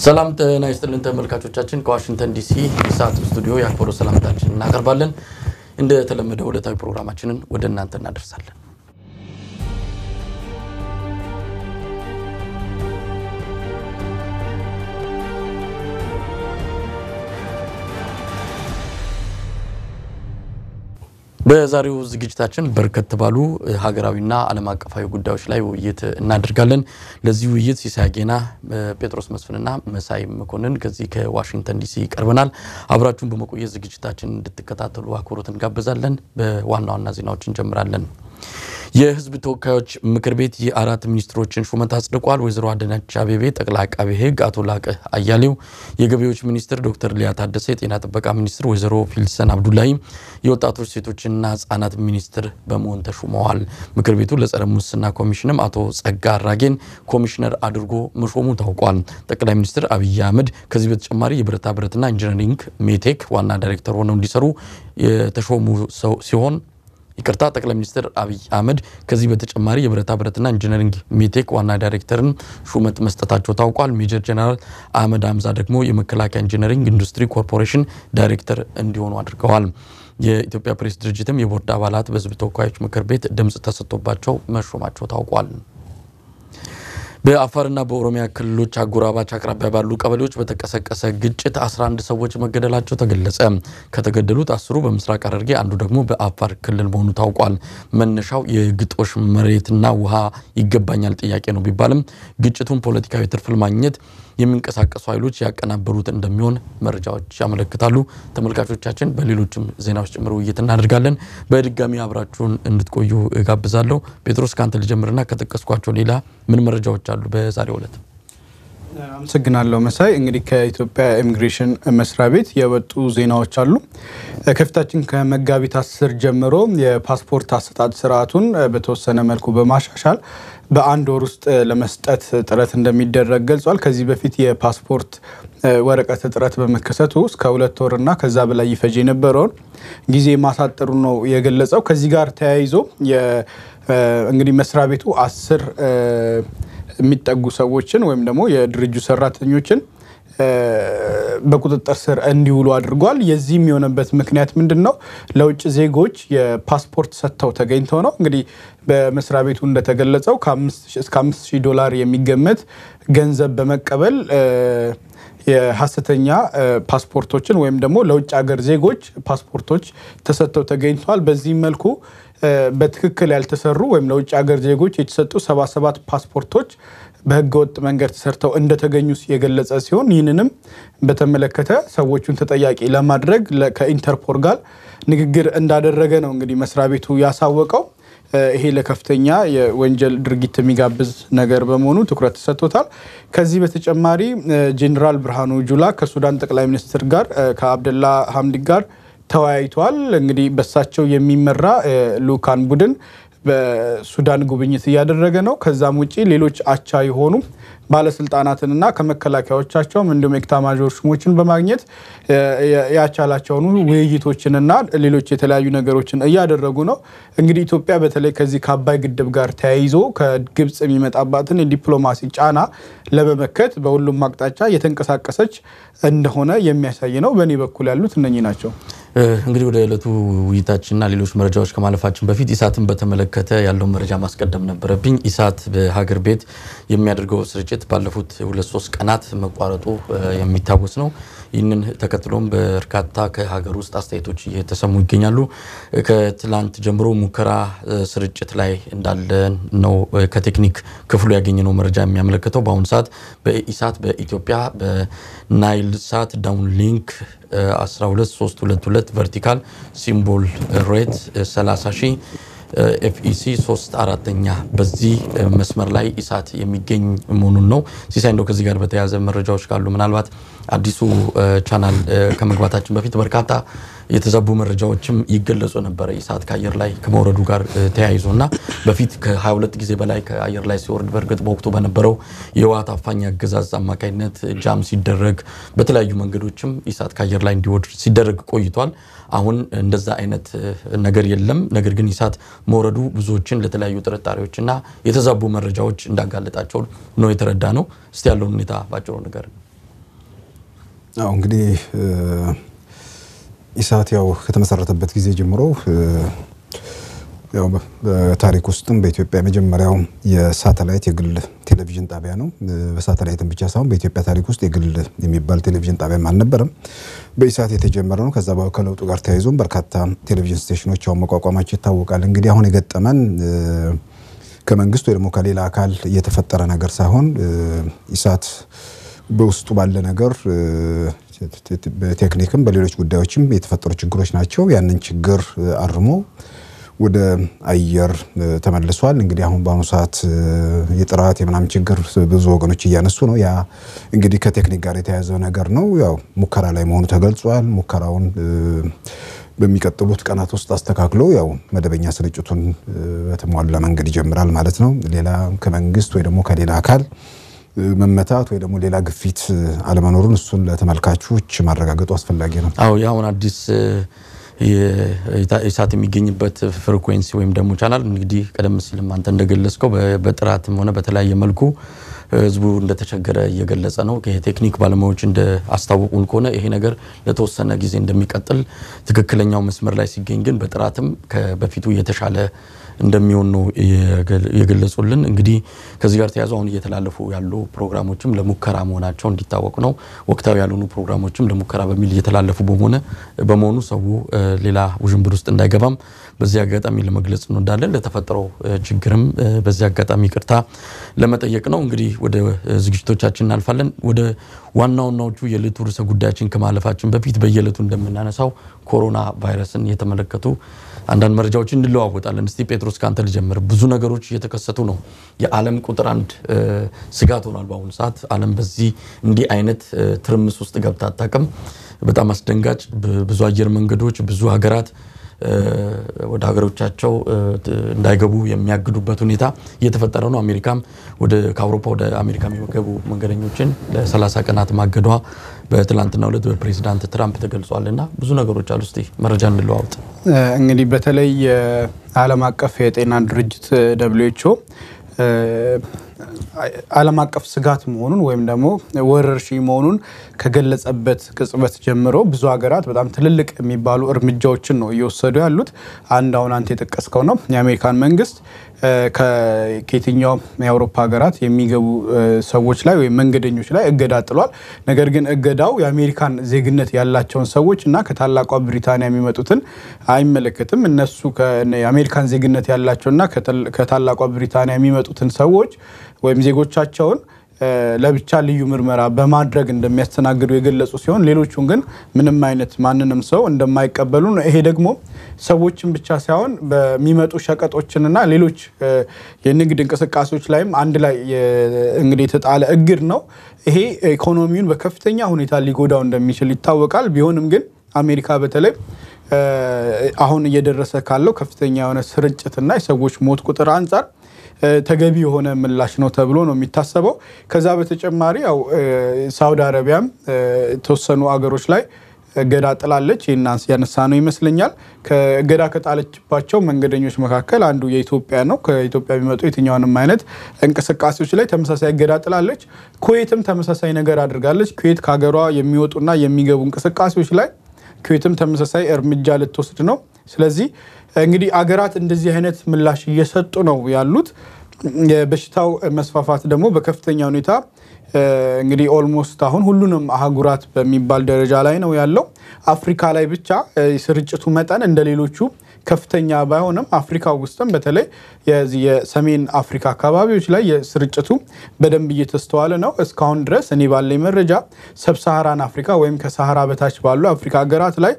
ሰላም ጤና ይስጥልን ተመልካቾቻችን ከዋሽንግተን ዲሲ ኢሳት ስቱዲዮ ያክብሮ ሰላምታችንን እናቀርባለን እንደ ተለመደው ዕለታዊ ፕሮግራማችንን ወደ እናንተ እናደርሳለን በዛሬው ዝግጅታችን በርከት ባሉ ሀገራዊና ዓለም አቀፋዊ ጉዳዮች ላይ ውይይት እናደርጋለን ለዚህ ውይይት ሲሳጌና ጴጥሮስ መስፍንና መሳይ መኮንን ከዚህ ከዋሽንግተን ዲሲ ቀርበናል አብራችሁን በመቆየት ዝግጅታችንን እንድትከታተሉ አክብሮትን ጋብዛለን በዋናው ዜናዎችን ጀምራለን የህዝብ ተወካዮች ምክር ቤት የአራት ሚኒስትሮችን ሹመት አጽድቋል ወይዘሮ አዳነች አቤቤ ጠቅላይ አቃቤ ህግ አቶ ላቀ አያሌው የገቢዎች ሚኒስትር ዶክተር ሊያ ታደሰ የጤና ጥበቃ ሚኒስትር ወይዘሮ ፊልሰን አብዱላሂ የወጣቶች ሴቶችና ህጻናት ሚኒስትር በመሆን ተሹመዋል ምክር ቤቱ ለጸረ ሙስና ኮሚሽንም አቶ ጸጋ አራጌን ኮሚሽነር አድርጎ መሾሙ ታውቋል ጠቅላይ ሚኒስትር አብይ አህመድ ከዚህ በተጨማሪ የብረታ ብረትና ኢንጂነሪንግ ሜቴክ ዋና ዳይሬክተር ሆነው እንዲሰሩ የተሾሙ ሲሆን ይቅርታ ጠቅላይ ሚኒስትር አብይ አህመድ ከዚህ በተጨማሪ የብረታ ብረትና ኢንጂነሪንግ ሜቴክ ዋና ዳይሬክተርን ሹመት መስጠታቸው ታውቋል ሜጀር ጀነራል አህመድ አምዛ ደግሞ የመከላከያ ኢንጂነሪንግ ኢንዱስትሪ ኮርፖሬሽን ዳይሬክተር እንዲሆኑ አድርገዋል የኢትዮጵያ ፕሬስ ድርጅትም የቦርድ አባላት በህዝብ ተወካዮች ምክር ቤት ድምጽ ተሰጥቶባቸው መሾማቸው ታውቋል በአፋርና በኦሮሚያ ክልሎች አጎራባች አቅራቢያ ባሉ ቀበሌዎች በተቀሰቀሰ ግጭት 11 ሰዎች መገደላቸው ተገለጸ ከተገደሉት 10 በምስራቅ ሐረርጌ አንዱ ደግሞ በአፋር ክልል መሆኑ ታውቋል መነሻው የግጦሽ መሬትና ውሃ ይገባኛል ጥያቄ ነው ቢባልም ግጭቱን ፖለቲካዊ ትርፍ ለማግኘት የሚንቀሳቀሱ ኃይሎች ያቀናበሩት እንደሚሆን መረጃዎች ያመለክታሉ ተመልካቾቻችን በሌሎችም ዜናዎች ጭምር ውይይት እናደርጋለን በድጋሚ አብራችሁን እንድትቆዩ ጋብዛለሁ ጴጥሮስ ካንተ ልጀምርና ከተቀስኳቸው ሌላ ምን መረጃዎች አሉ በዛሬው ዕለት አመሰግናለሁ መሳይ እንግዲህ ከኢትዮጵያ ኢሚግሬሽን መስሪያ ቤት የወጡ ዜናዎች አሉ ከፍታችን ከመጋቢት 10 ጀምሮ የፓስፖርት አሰጣጥ ስርዓቱን በተወሰነ መልኩ በማሻሻል በአንድ ወር ውስጥ ለመስጠት ጥረት እንደሚደረግ ገልጿል ከዚህ በፊት የፓስፖርት ወረቀት ጥረት በመከሰቱ እስከ 2 ወርና ከዛ በላይ ይፈጅ የነበረውን ጊዜ ማሳጠሩ ነው የገለጸው ከዚህ ጋር ተያይዞ እንግዲህ መስሪያ ቤቱ 10 የሚጠጉ ሰዎችን ወይም ደግሞ የድርጅቱ ሰራተኞችን በቁጥጥር ስር እንዲውሉ አድርጓል የዚህም የሆነበት ምክንያት ምንድነው ለውጭ ዜጎች የፓስፖርት ሰጥተው ተገኝተው ነው እንግዲህ በመስሪያ ቤቱ እንደተገለጸው እስከ $5000 የሚገመት ገንዘብ በመቀበል የሐሰተኛ ፓስፖርቶችን ወይም ደግሞ ለውጭ ሀገር ዜጎች ፓስፖርቶች ተሰጥተው ተገኝተዋል በዚህ መልኩ በትክክል ያልተሰሩ ወይም ለውጭ ሀገር ዜጎች የተሰጡ 77 ፓስፖርቶች በህገወጥ መንገድ ተሰርተው እንደተገኙ የገለጸ ሲሆን ይህንንም በተመለከተ ሰዎችን ተጠያቂ ለማድረግ ከኢንተርፖል ጋር ንግግር እንዳደረገ ነው እንግዲህ መስሪያ ቤቱ ያሳወቀው ይሄ ለከፍተኛ የወንጀል ድርጊት የሚጋብዝ ነገር በመሆኑ ትኩረት ተሰጥቶታል ከዚህ በተጨማሪ ጀነራል ብርሃኑ ጁላ ከሱዳን ጠቅላይ ሚኒስትር ጋር ከአብደላ ሐምዲክ ጋር ተወያይቷል እንግዲህ በሳቸው የሚመራ ሉካን ቡድን በሱዳን ጉብኝት ያደረገ ነው ከዛም ውጪ ሌሎች አቻ የሆኑ ባለስልጣናትንና ከመከላከያዎቻቸው እንዲሁም ኤክታማዦር ሹሞችን በማግኘት ያቻላቸውን ውይይቶችንና ሌሎች የተለያዩ ነገሮችን ያደረጉ ነው እንግዲህ ኢትዮጵያ በተለይ ከዚህ ከአባይ ግድብ ጋር ተያይዞ ከግብጽ የሚመጣባትን የዲፕሎማሲ ጫና ለበመከት በሁሉም አቅጣጫ የተንቀሳቀሰች እንደሆነ የሚያሳይ ነው በእኔ በኩል ያሉት እነኚህ ናቸው እንግዲህ ወደ ዕለቱ ውይይታችንና ሌሎች መረጃዎች ከማለፋችን በፊት ኢሳትን በተመለከተ ያለው መረጃ ማስቀደም ነበረብኝ ኢሳት በሀገር ቤት የሚያደርገው ስርጭት ባለፉት 2-3 ቀናት መቋረጡ የሚታወስ ነው ይህንን ተከትሎም በርካታ ከሀገር ውስጥ አስተያየቶች እየተሰሙ ይገኛሉ ከትላንት ጀምሮ ሙከራ ስርጭት ላይ እንዳለ ነው ከቴክኒክ ክፍሉ ያገኘነው መረጃ የሚያመለክተው በአሁን ሰዓት በኢሳት በኢትዮጵያ በናይል ሳት ዳውንሊንክ 12322 ቨርቲካል ሲምቦል ሬት 30000 FEC 3/4ኛ በዚህ መስመር ላይ ኢሳት የሚገኝ መሆኑን ነው ሲሳይ እንደው ከዚህ ጋር በተያያዘ መረጃዎች ካሉ ምናልባት አዲሱ ቻናል ከመግባታችን በፊት በርካታ የተዛቡ መረጃዎችም ይገለጹ ነበር ኢሳት ከአየር ላይ ከመውረዱ ጋር ተያይዞና በፊት ከ22 ጊዜ በላይ ከአየር ላይ ሲወርድ በርግጥ በወቅቱ በነበረው የዋት አፋኛ አገዛዝ አማካይነት ጃም ሲደረግ በተለያዩ መንገዶችም ኢሳት ከአየር ላይ እንዲወርድ ሲደረግ ቆይቷል አሁን እንደዛ አይነት ነገር የለም ነገር ግን ኢሳት መውረዱ ብዙዎችን ለተለያዩ ጥርጣሬዎችና የተዛቡ መረጃዎች እንዳጋለጣቸው ነው የተረዳነው እስቲ ያለው ሁኔታ ባጭሩ ነገር እንግዲህ ኢሳት ያው ከተመሰረተበት ጊዜ ጀምሮ ያው በታሪክ ውስጥም በኢትዮጵያ መጀመሪያው የሳተላይት የግል ቴሌቪዥን ጣቢያ ነው። በሳተላይትም ብቻ ሳይሆን በኢትዮጵያ ታሪክ ውስጥ የግል የሚባል ቴሌቪዥን ጣቢያም አልነበረም። በኢሳት የተጀመረ ነው። ከዛ ከለውጡ ጋር ተያይዞ በርካታ ቴሌቪዥን ስቴሽኖች አሁን መቋቋማቸው ይታወቃል። እንግዲህ አሁን የገጠመን ከመንግስት ወይ ደግሞ ከሌላ አካል እየተፈጠረ ነገር ሳይሆን ኢሳት በውስጡ ባለ ነገር በቴክኒክም በሌሎች ጉዳዮችም የተፈጠሩ ችግሮች ናቸው። ያንን ችግር አርሞ ወደ አየር ተመልሷል። እንግዲህ አሁን በአሁኑ ሰዓት የጥራት የምናምን ችግር ብዙ ወገኖች እያነሱ ነው። ያ እንግዲህ ከቴክኒክ ጋር የተያያዘ ነገር ነው። ያው ሙከራ ላይ መሆኑ ተገልጿል። ሙከራውን በሚቀጥሉት ቀናት ውስጥ አስተካክሎ ያው መደበኛ ስርጭቱን በተሟላ መንገድ ይጀምራል ማለት ነው። ሌላ ከመንግስት ወይ ደግሞ ከሌላ አካል መመታት ወይ ደግሞ ሌላ ግፊት አለመኖሩን እሱን ለተመልካቾች ማረጋገጡ አስፈላጊ ነው። ያውን አዲስ ኢሳት የሚገኝበት ፍሪኩዌንሲ ወይም ደግሞ ቻናል እንግዲህ ቀደም ሲል አንተ እንደገለጽከው በጥራትም ሆነ በተለያየ መልኩ ህዝቡ እንደተቸገረ እየገለጸ ነው። ከቴክኒክ ባለሙያዎች እንደአስታወቁን ከሆነ ይሄ ነገር ለተወሰነ ጊዜ እንደሚቀጥል ትክክለኛው መስመር ላይ ሲገኝ ግን በጥራትም ከበፊቱ የተሻለ እንደሚሆን ነው የገለጹልን። እንግዲህ ከዚህ ጋር ተያይዞ አሁን እየተላለፉ ያሉ ፕሮግራሞችም ለሙከራ መሆናቸው እንዲታወቅ ነው። ወቅታዊ ያሉኑ ፕሮግራሞችም ለሙከራ በሚል እየተላለፉ በመሆኑ ሰው ሌላ ውዥንብር ውስጥ እንዳይገባም በዚህ አጋጣሚ ለመግለጽ እንወዳለን። ለተፈጠረው ችግርም በዚህ አጋጣሚ ይቅርታ ለመጠየቅ ነው። እንግዲህ ወደ ዝግጅቶቻችን እናልፋለን። ወደ ዋናዎቹ የዕለቱ ርዕሰ ጉዳያችን ከማለፋችን በፊት በየዕለቱ እንደምናነሳው ኮሮና ቫይረስን የተመለከቱ አንዳንድ መረጃዎችን እንለዋወጣለን። እስቲ ጴጥሮስ ካንተ ልጀምር። ብዙ ነገሮች እየተከሰቱ ነው። የዓለም ቁጥር 1 ስጋት ሆኗል በአሁኑ ሰዓት። ዓለም በዚህ እንዲህ አይነት ትርምስ ውስጥ ገብታ አታውቅም። በጣም አስደንጋጭ ብዙ አየር መንገዶች ብዙ ሀገራት ወደ ሀገሮቻቸው እንዳይገቡ የሚያግዱበት ሁኔታ እየተፈጠረ ነው። አሜሪካም ከአውሮፓ ወደ አሜሪካ የሚገቡ መንገደኞችን ለ30 ቀናት ማገዷ በትላንትናው ዕለት በፕሬዝዳንት ትራምፕ ተገልጿልና ብዙ ነገሮች አሉ። እስቲ መረጃ እንለዋወጥ። እንግዲህ በተለይ ዓለም አቀፍ የጤና ድርጅት WHO ዓለም አቀፍ ስጋት መሆኑን ወይም ደግሞ ወረርሽኝ መሆኑን ከገለጸበት ቅጽበት ጀምሮ ብዙ ሀገራት በጣም ትልልቅ የሚባሉ እርምጃዎችን ነው እየወሰዱ ያሉት። አሁን አንተ የጠቀስከው ነው የአሜሪካን መንግስት ከየትኛው የአውሮፓ ሀገራት የሚገቡ ሰዎች ላይ ወይም መንገደኞች ላይ እገዳ ጥሏል። ነገር ግን እገዳው የአሜሪካን ዜግነት ያላቸውን ሰዎች እና ከታላቋ ብሪታንያ የሚመጡትን አይመለከትም። እነሱ የአሜሪካን ዜግነት ያላቸውና ከታላቋ ብሪታንያ የሚመጡትን ሰዎች ወይም ዜጎቻቸውን ለብቻ ልዩ ምርመራ በማድረግ እንደሚያስተናግዱ የገለጹ ሲሆን ሌሎቹን ግን ምንም አይነት ማንንም ሰው እንደማይቀበሉ ነው። ይሄ ደግሞ ሰዎችን ብቻ ሳይሆን በሚመጡ ሸቀጦችንና ሌሎች የንግድ እንቅስቃሴዎች ላይም አንድ ላይ እንግዲህ የተጣለ እግድ ነው። ይሄ ኢኮኖሚውን በከፍተኛ ሁኔታ ሊጎዳው እንደሚችል ይታወቃል። ቢሆንም ግን አሜሪካ በተለይ አሁን እየደረሰ ካለው ከፍተኛ የሆነ ስርጭትና የሰዎች ሞት ቁጥር አንፃር ተገቢ የሆነ ምላሽ ነው ተብሎ ነው የሚታሰበው። ከዛ በተጨማሪ ያው ሳውዲ አረቢያም ተወሰኑ አገሮች ላይ እገዳ ጥላለች። ይናንስ ያነሳ ነው ይመስለኛል። ከእገዳ ከጣለችባቸው መንገደኞች መካከል አንዱ የኢትዮጵያ ነው። ከኢትዮጵያ የሚመጡ የትኛውንም አይነት እንቅስቃሴዎች ላይ ተመሳሳይ እገዳ ጥላለች። ኩዌትም ተመሳሳይ ነገር አድርጋለች። ኩዌት ከሀገሯ የሚወጡና የሚገቡ እንቅስቃሴዎች ላይ ኩዌትም ተመሳሳይ እርምጃ ልትወስድ ነው። ስለዚህ እንግዲህ አገራት እንደዚህ አይነት ምላሽ እየሰጡ ነው ያሉት። የበሽታው መስፋፋት ደግሞ በከፍተኛ ሁኔታ እንግዲህ ኦልሞስት አሁን ሁሉንም አህጉራት በሚባል ደረጃ ላይ ነው ያለው። አፍሪካ ላይ ብቻ ስርጭቱ መጠን እንደሌሎቹ ከፍተኛ ባይሆንም አፍሪካ ውስጥም በተለይ የሰሜን አፍሪካ አካባቢዎች ላይ የስርጭቱ በደንብ እየተስተዋለ ነው። እስካሁን ድረስ እኔ ባለኝ መረጃ ሰብሳሃራን አፍሪካ ወይም ከሳሃራ በታች ባሉ አፍሪካ ሀገራት ላይ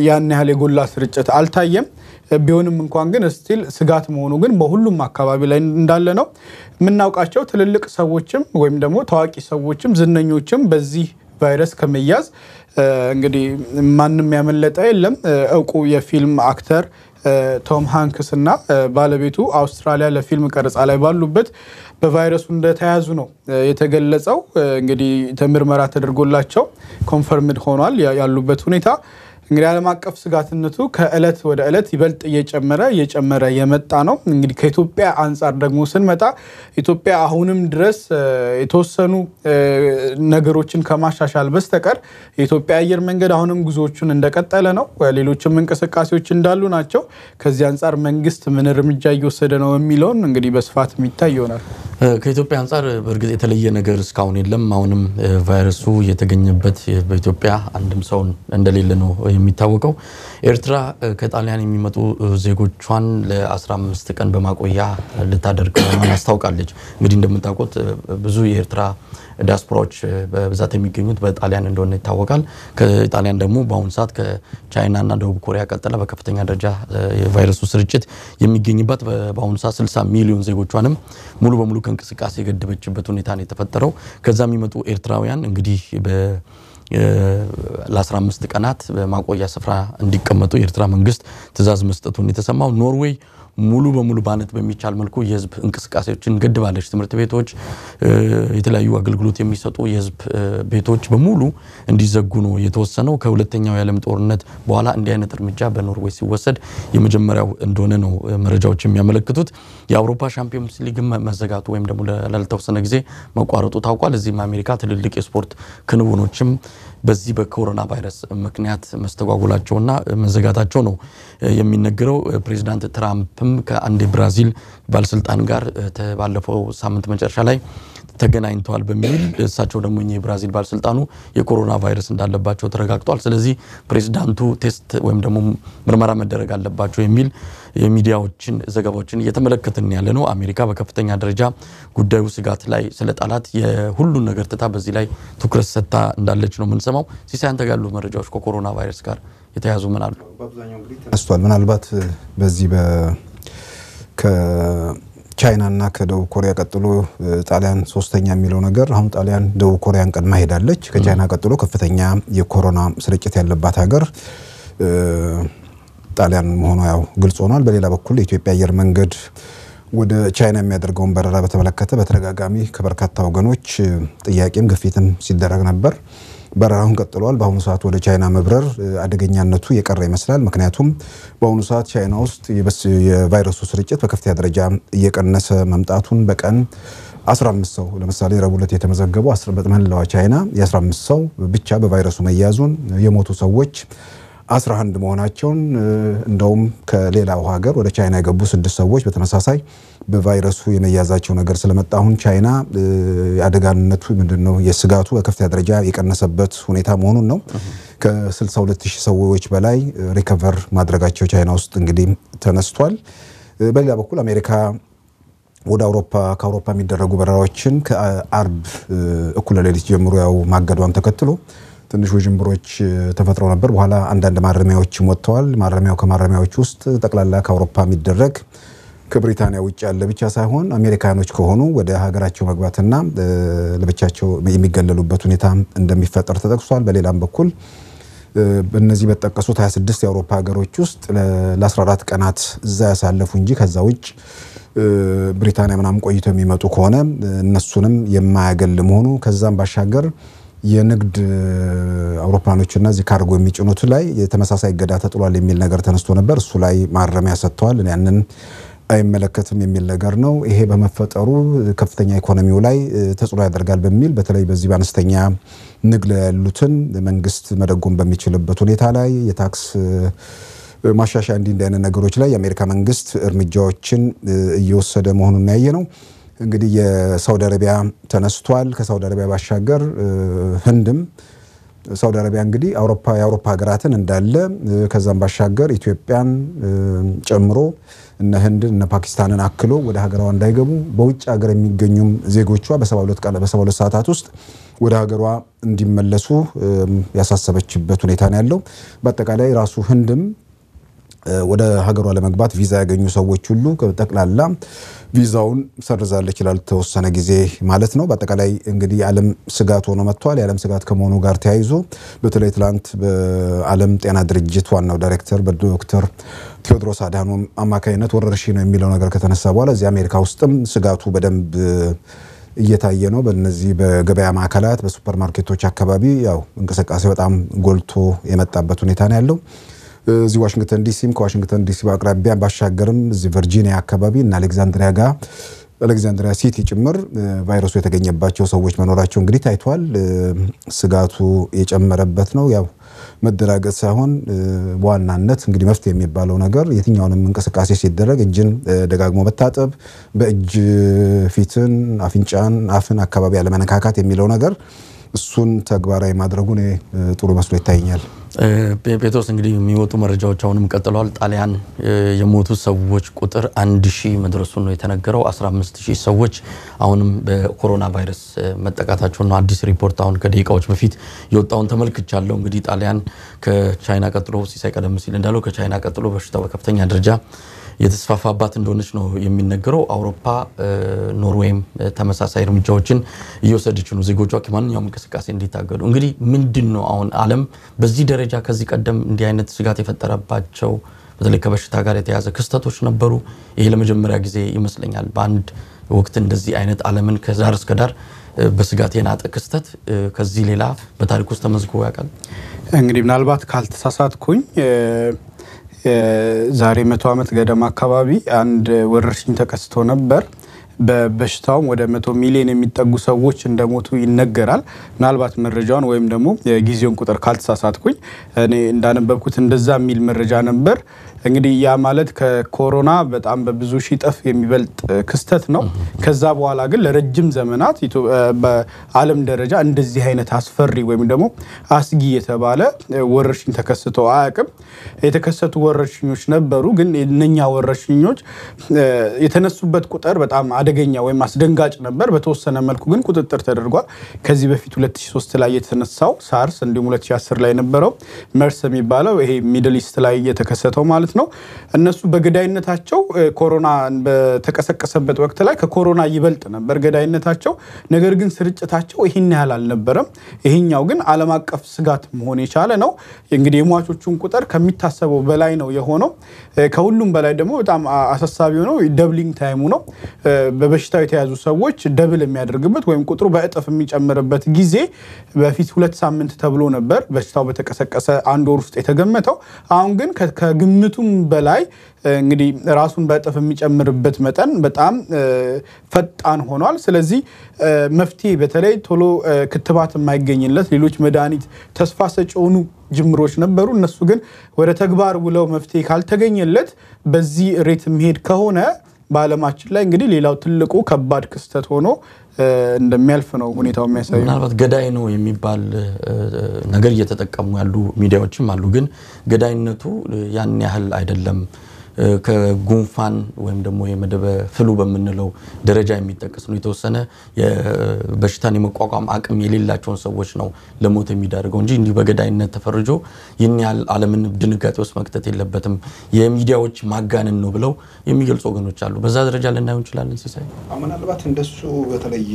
ያን ያህል የጎላ ስርጭት አልታየም። ቢሆንም እንኳን ግን ስቲል ስጋት መሆኑ ግን በሁሉም አካባቢ ላይ እንዳለ ነው። የምናውቃቸው ትልልቅ ሰዎችም ወይም ደግሞ ታዋቂ ሰዎችም ዝነኞችም በዚህ ቫይረስ ከመያዝ እንግዲህ ማንም ያመለጠ የለም። እውቁ የፊልም አክተር ቶም ሃንክስ እና ባለቤቱ አውስትራሊያ ለፊልም ቀረጻ ላይ ባሉበት በቫይረሱ እንደተያዙ ነው የተገለጸው። እንግዲህ ምርመራ ተደርጎላቸው ኮንፈርምድ ሆኗል ያሉበት ሁኔታ። እንግዲህ ዓለም አቀፍ ስጋትነቱ ከእለት ወደ እለት ይበልጥ እየጨመረ የመጣ ነው። እንግዲህ ከኢትዮጵያ አንፃር ደግሞ ስንመጣ ኢትዮጵያ አሁንም ድረስ የተወሰኑ ነገሮችን ከማሻሻል በስተቀር የኢትዮጵያ አየር መንገድ አሁንም ጉዞዎቹን እንደቀጠለ ነው። ሌሎችም እንቅስቃሴዎች እንዳሉ ናቸው። ከዚህ አንፃር መንግስት ምን እርምጃ እየወሰደ ነው የሚለውን እንግዲህ በስፋት የሚታይ ይሆናል። ከኢትዮጵያ አንፃር በእርግጥ የተለየ ነገር እስካሁን የለም። አሁንም ቫይረሱ የተገኘበት በኢትዮጵያ አንድም ሰው እንደሌለ ነው የሚታወቀው። ኤርትራ ከጣሊያን የሚመጡ ዜጎቿን ለ15 ቀን በማቆያ ልታደርግ መሆኑን አስታውቃለች። እንግዲህ እንደምታውቁት ብዙ የኤርትራ ዲያስፖራዎች በብዛት የሚገኙት በጣሊያን እንደሆነ ይታወቃል። ከጣሊያን ደግሞ በአሁኑ ሰዓት ከቻይናና ደቡብ ኮሪያ ቀጥላ በከፍተኛ ደረጃ የቫይረሱ ስርጭት የሚገኝበት በአሁኑ ሰዓት 60 ሚሊዮን ዜጎቿንም ሙሉ በሙሉ ከእንቅስቃሴ የገደበችበት ሁኔታ ነው የተፈጠረው። ከዛ የሚመጡ ኤርትራውያን እንግዲህ ለ15 ቀናት በማቆያ ስፍራ እንዲቀመጡ የኤርትራ መንግስት ትዕዛዝ መስጠቱን የተሰማው። ኖርዌይ ሙሉ በሙሉ ባነት በሚቻል መልኩ የህዝብ እንቅስቃሴዎችን ገድባለች። ትምህርት ቤቶች፣ የተለያዩ አገልግሎት የሚሰጡ የህዝብ ቤቶች በሙሉ እንዲዘጉ ነው የተወሰነው። ከሁለተኛው የዓለም ጦርነት በኋላ እንዲህ አይነት እርምጃ በኖርዌይ ሲወሰድ የመጀመሪያው እንደሆነ ነው መረጃዎች የሚያመለክቱት። የአውሮፓ ሻምፒዮንስ ሊግ መዘጋቱ ወይም ደግሞ ላልተወሰነ ጊዜ መቋረጡ ታውቋል። እዚህም አሜሪካ ትልልቅ የስፖርት ክንውኖችም በዚህ በኮሮና ቫይረስ ምክንያት መስተጓጉላቸውና መዘጋታቸው ነው የሚነገረው። ፕሬዝዳንት ትራምፕም ከአንድ ብራዚል ባለስልጣን ጋር ባለፈው ሳምንት መጨረሻ ላይ ተገናኝተዋል በሚል እሳቸው ደግሞ የብራዚል ባለስልጣኑ የኮሮና ቫይረስ እንዳለባቸው ተረጋግጧል። ስለዚህ ፕሬዝዳንቱ ቴስት ወይም ደግሞ ምርመራ መደረግ አለባቸው የሚል የሚዲያዎችን ዘገባዎችን እየተመለከትን ያለ ነው። አሜሪካ በከፍተኛ ደረጃ ጉዳዩ ስጋት ላይ ስለጣላት የሁሉን ነገር ትታ በዚህ ላይ ትኩረት ሰጥታ እንዳለች ነው የምንሰማው። ሲሳይ አንተ ጋር ያሉ መረጃዎች ከኮሮና ቫይረስ ጋር የተያዙ ምን አሉ? በአብዛኛው እንግዲህ ተነስቷል። ምናልባት በዚህ ከቻይናና ከደቡብ ኮሪያ ቀጥሎ ጣሊያን ሶስተኛ የሚለው ነገር አሁን ጣሊያን ደቡብ ኮሪያን ቀድማ ሄዳለች። ከቻይና ቀጥሎ ከፍተኛ የኮሮና ስርጭት ያለባት ሀገር ጣሊያን መሆኗ ያው ግልጽ ሆኗል። በሌላ በኩል የኢትዮጵያ አየር መንገድ ወደ ቻይና የሚያደርገውን በረራ በተመለከተ በተደጋጋሚ ከበርካታ ወገኖች ጥያቄም ግፊትም ሲደረግ ነበር። በረራውን ቀጥሏል። በአሁኑ ሰዓት ወደ ቻይና መብረር አደገኛነቱ የቀረ ይመስላል። ምክንያቱም በአሁኑ ሰዓት ቻይና ውስጥ የቫይረሱ ስርጭት በከፍተኛ ደረጃ እየቀነሰ መምጣቱን በቀን 15 ሰው ለምሳሌ ረቡዕ ዕለት የተመዘገበው በመላው ቻይና የ15 ሰው ብቻ በቫይረሱ መያዙን የሞቱ ሰዎች 11 መሆናቸውን እንደውም ከሌላው ሀገር ወደ ቻይና የገቡ 6 ሰዎች በተመሳሳይ በቫይረሱ የመያዛቸው ነገር ስለመጣ አሁን ቻይና አደጋነቱ ምንድነው የስጋቱ በከፍተኛ ደረጃ የቀነሰበት ሁኔታ መሆኑን ነው። ከ62000 ሰዎች በላይ ሪከቨር ማድረጋቸው ቻይና ውስጥ እንግዲህ ተነስቷል። በሌላ በኩል አሜሪካ ወደ ከአውሮፓ የሚደረጉ በረራዎችን ከአርብ እኩለ ሌሊት ጀምሮ ያው ማገዷን ተከትሎ ትንሽ ውዥንብሮች ተፈጥረው ነበር። በኋላ አንዳንድ ማረሚያዎችም ወጥተዋል። ከማረሚያዎች ውስጥ ጠቅላላ ከአውሮፓ የሚደረግ ከብሪታንያ ውጭ ያለ ብቻ ሳይሆን አሜሪካኖች ከሆኑ ወደ ሀገራቸው መግባትና ለብቻቸው የሚገለሉበት ሁኔታ እንደሚፈጠር ተጠቅሷል። በሌላም በኩል በእነዚህ በተጠቀሱት 26 የአውሮፓ ሀገሮች ውስጥ ለ14 ቀናት እዛ ያሳለፉ እንጂ ከዛ ውጭ ብሪታንያ ምናምን ቆይተው የሚመጡ ከሆነ እነሱንም የማያገል መሆኑ ከዛም ባሻገር የንግድ አውሮፕላኖችና እዚህ ካርጎ የሚጭኑት ላይ የተመሳሳይ እገዳ ተጥሏል የሚል ነገር ተነስቶ ነበር። እሱ ላይ ማረሚያ ሰጥተዋል። ያንን አይመለከትም የሚል ነገር ነው። ይሄ በመፈጠሩ ከፍተኛ ኢኮኖሚው ላይ ተጽዕኖ ያደርጋል በሚል በተለይ በዚህ በአነስተኛ ንግድ ያሉትን መንግስት መደጎም በሚችልበት ሁኔታ ላይ የታክስ ማሻሻያ እንዲህ አይነት ነገሮች ላይ የአሜሪካ መንግስት እርምጃዎችን እየወሰደ መሆኑን ያየ ነው። እንግዲህ የሳውዲ አረቢያ ተነስቷል። ከሳውዲ አረቢያ ባሻገር ህንድም ሳውዲ አረቢያ እንግዲህ የአውሮፓ ሀገራትን እንዳለ ከዛም ባሻገር ኢትዮጵያን ጨምሮ እነ ህንድን እነ ፓኪስታንን አክሎ ወደ ሀገሯ እንዳይገቡ በውጭ ሀገር የሚገኙም ዜጎቿ በ72 ሰዓታት ውስጥ ወደ ሀገሯ እንዲመለሱ ያሳሰበችበት ሁኔታ ነው ያለው። በአጠቃላይ ራሱ ህንድም ወደ ሀገሯ ለመግባት ቪዛ ያገኙ ሰዎች ሁሉ ጠቅላላ ቪዛውን ሰርዛለች ይላል ተወሰነ ጊዜ ማለት ነው። በአጠቃላይ እንግዲህ የዓለም ስጋት ሆኖ መጥቷል። የዓለም ስጋት ከመሆኑ ጋር ተያይዞ በተለይ ትላንት በዓለም ጤና ድርጅት ዋናው ዳይሬክተር በዶክተር ቴዎድሮስ አድሃኖም አማካይነት ወረርሽኝ ነው የሚለው ነገር ከተነሳ በኋላ እዚህ አሜሪካ ውስጥም ስጋቱ በደንብ እየታየ ነው። በእነዚህ በገበያ ማዕከላት በሱፐርማርኬቶች አካባቢ ያው እንቅስቃሴ በጣም ጎልቶ የመጣበት ሁኔታ ነው ያለው። እዚህ ዋሽንግተን ዲሲም ከዋሽንግተን ዲሲ በአቅራቢያ ባሻገርም እዚህ ቨርጂኒያ አካባቢ እና አሌክዛንድሪያ ሲቲ ጭምር ቫይረሱ የተገኘባቸው ሰዎች መኖራቸው እንግዲህ ታይቷል። ስጋቱ የጨመረበት ነው። ያው መደራገጥ ሳይሆን በዋናነት እንግዲህ መፍትሄ የሚባለው ነገር የትኛውንም እንቅስቃሴ ሲደረግ እጅን ደጋግሞ መታጠብ፣ በእጅ ፊትን፣ አፍንጫን፣ አፍን አካባቢ ያለመነካካት የሚለው ነገር እሱን ተግባራዊ ማድረጉ ጥሩ መስሎ ይታየኛል። ጴጥሮስ እንግዲህ የሚወጡ መረጃዎች አሁንም ቀጥለዋል። ጣሊያን የሞቱ ሰዎች ቁጥር 1000 መድረሱን ነው የተነገረው። 15000 ሰዎች አሁንም በኮሮና ቫይረስ መጠቃታቸው ነው አዲስ ሪፖርት አሁን ከደቂቃዎች በፊት የወጣውን ተመልክቻለሁ። እንግዲህ ጣሊያን ከቻይና ቀጥሎ ሲሳይ ቀደም ሲል እንዳለው ከቻይና ቀጥሎ በሽታው በከፍተኛ ደረጃ የተስፋፋባት እንደሆነች ነው የሚነገረው። አውሮፓ ኖርዌይም ተመሳሳይ እርምጃዎችን እየወሰደች ነው ዜጎቿ ከማንኛውም እንቅስቃሴ እንዲታገዱ። እንግዲህ ምንድነው አሁን ዓለም በዚህ ደረጃ ከዚህ ቀደም እንዲህ አይነት ስጋት የፈጠረባቸው በተለይ ከበሽታ ጋር የተያዘ ክስተቶች ነበሩ? ይሄ ለመጀመሪያ ጊዜ ይመስለኛል በአንድ ወቅት እንደዚህ አይነት ዓለምን ከዳር እስከ ዳር በስጋት የናጠ ክስተት ከዚህ ሌላ በታሪክ ውስጥ ተመዝግቦ ያውቃል? እንግዲህ ምናልባት ካልተሳሳትኩኝ ዛሬ 100 ዓመት ገደማ አካባቢ አንድ ወረርሽኝ ተከስቶ ነበር። በበሽታው ወደ 100 ሚሊዮን የሚጠጉ ሰዎች እንደሞቱ ይነገራል። ምናልባት መረጃውን ወይም ደግሞ የጊዜውን ቁጥር ካልተሳሳትኩኝ እኔ እንዳነበብኩት እንደዛ የሚል መረጃ ነበር። እንግዲህ ያ ማለት ከኮሮና በጣም በብዙ ሺህ እጥፍ የሚበልጥ ክስተት ነው። ከዛ በኋላ ግን ለረጅም ዘመናት በዓለም ደረጃ እንደዚህ አይነት አስፈሪ ወይም ደግሞ አስጊ የተባለ ወረርሽኝ ተከስቶ አያውቅም። የተከሰቱ ወረርሽኞች ነበሩ፣ ግን እነኛ ወረርሽኞች የተነሱበት ቁጥር በጣም አደገኛ ወይም አስደንጋጭ ነበር። በተወሰነ መልኩ ግን ቁጥጥር ተደርጓል። ከዚህ በፊት 2003 ላይ የተነሳው ሳርስ እንዲሁም 2010 ላይ የነበረው መርስ የሚባለው ይሄ ሚድል ኢስት ላይ የተከሰተው ማለት ነው። እነሱ በገዳይነታቸው ኮሮና በተቀሰቀሰበት ወቅት ላይ ከኮሮና ይበልጥ ነበር ገዳይነታቸው። ነገር ግን ስርጭታቸው ይሄን ያህል አልነበረም። ይሄኛው ግን ዓለም አቀፍ ስጋት መሆን የቻለ ነው። እንግዲህ የሟቾቹን ቁጥር ከሚታሰበው በላይ ነው የሆነው። ከሁሉም በላይ ደግሞ በጣም አሳሳቢ ነው ደብሊንግ ታይሙ ነው። በበሽታው የተያዙ ሰዎች ደብል የሚያደርግበት ወይም ቁጥሩ በእጥፍ የሚጨምርበት ጊዜ በፊት 2 ሳምንት ተብሎ ነበር በሽታው በተቀሰቀሰ 1 ወር ውስጥ የተገመተው። አሁን ግን ከግምቱም በላይ እንግዲህ ራሱን በእጥፍ የሚጨምርበት መጠን በጣም ፈጣን ሆኗል። ስለዚህ መፍትሄ በተለይ ቶሎ ክትባት የማይገኝለት ሌሎች መድኃኒት ተስፋ ሰጪ ሆኑ ጅምሮች ነበሩ። እነሱ ግን ወደ ተግባር ውለው መፍትሄ ካልተገኘለት በዚህ ሬት የሚሄድ ከሆነ በዓለማችን ላይ እንግዲህ ሌላው ትልቁ ከባድ ክስተት ሆኖ እንደሚያልፍ ነው ሁኔታው የሚያሳየው። ምናልባት ገዳይ ነው የሚባል ነገር እየተጠቀሙ ያሉ ሚዲያዎችም አሉ፣ ግን ገዳይነቱ ያን ያህል አይደለም። ከጉንፋን ወይም ደግሞ የመደበ ፍሉ በመንለው ደረጃ የሚጠቀስ ነው። የተወሰነ የበሽታን የመቋቋም አቅም የሌላቸውን ሰዎች ነው ለሞት የሚዳርገው እንጂ እንዲህ በገዳይነት ተፈርጆ ይህን ያህል ዓለምን ድንጋጤ ውስጥ መክተት የለበትም። የሚዲያዎች ማጋነን ነው ብለው የሚገልጹ ወገኖች አሉ። በዛ ደረጃ ልናየው እንችላለን። ሲሳይ ምናልባት እንደሱ በተለይ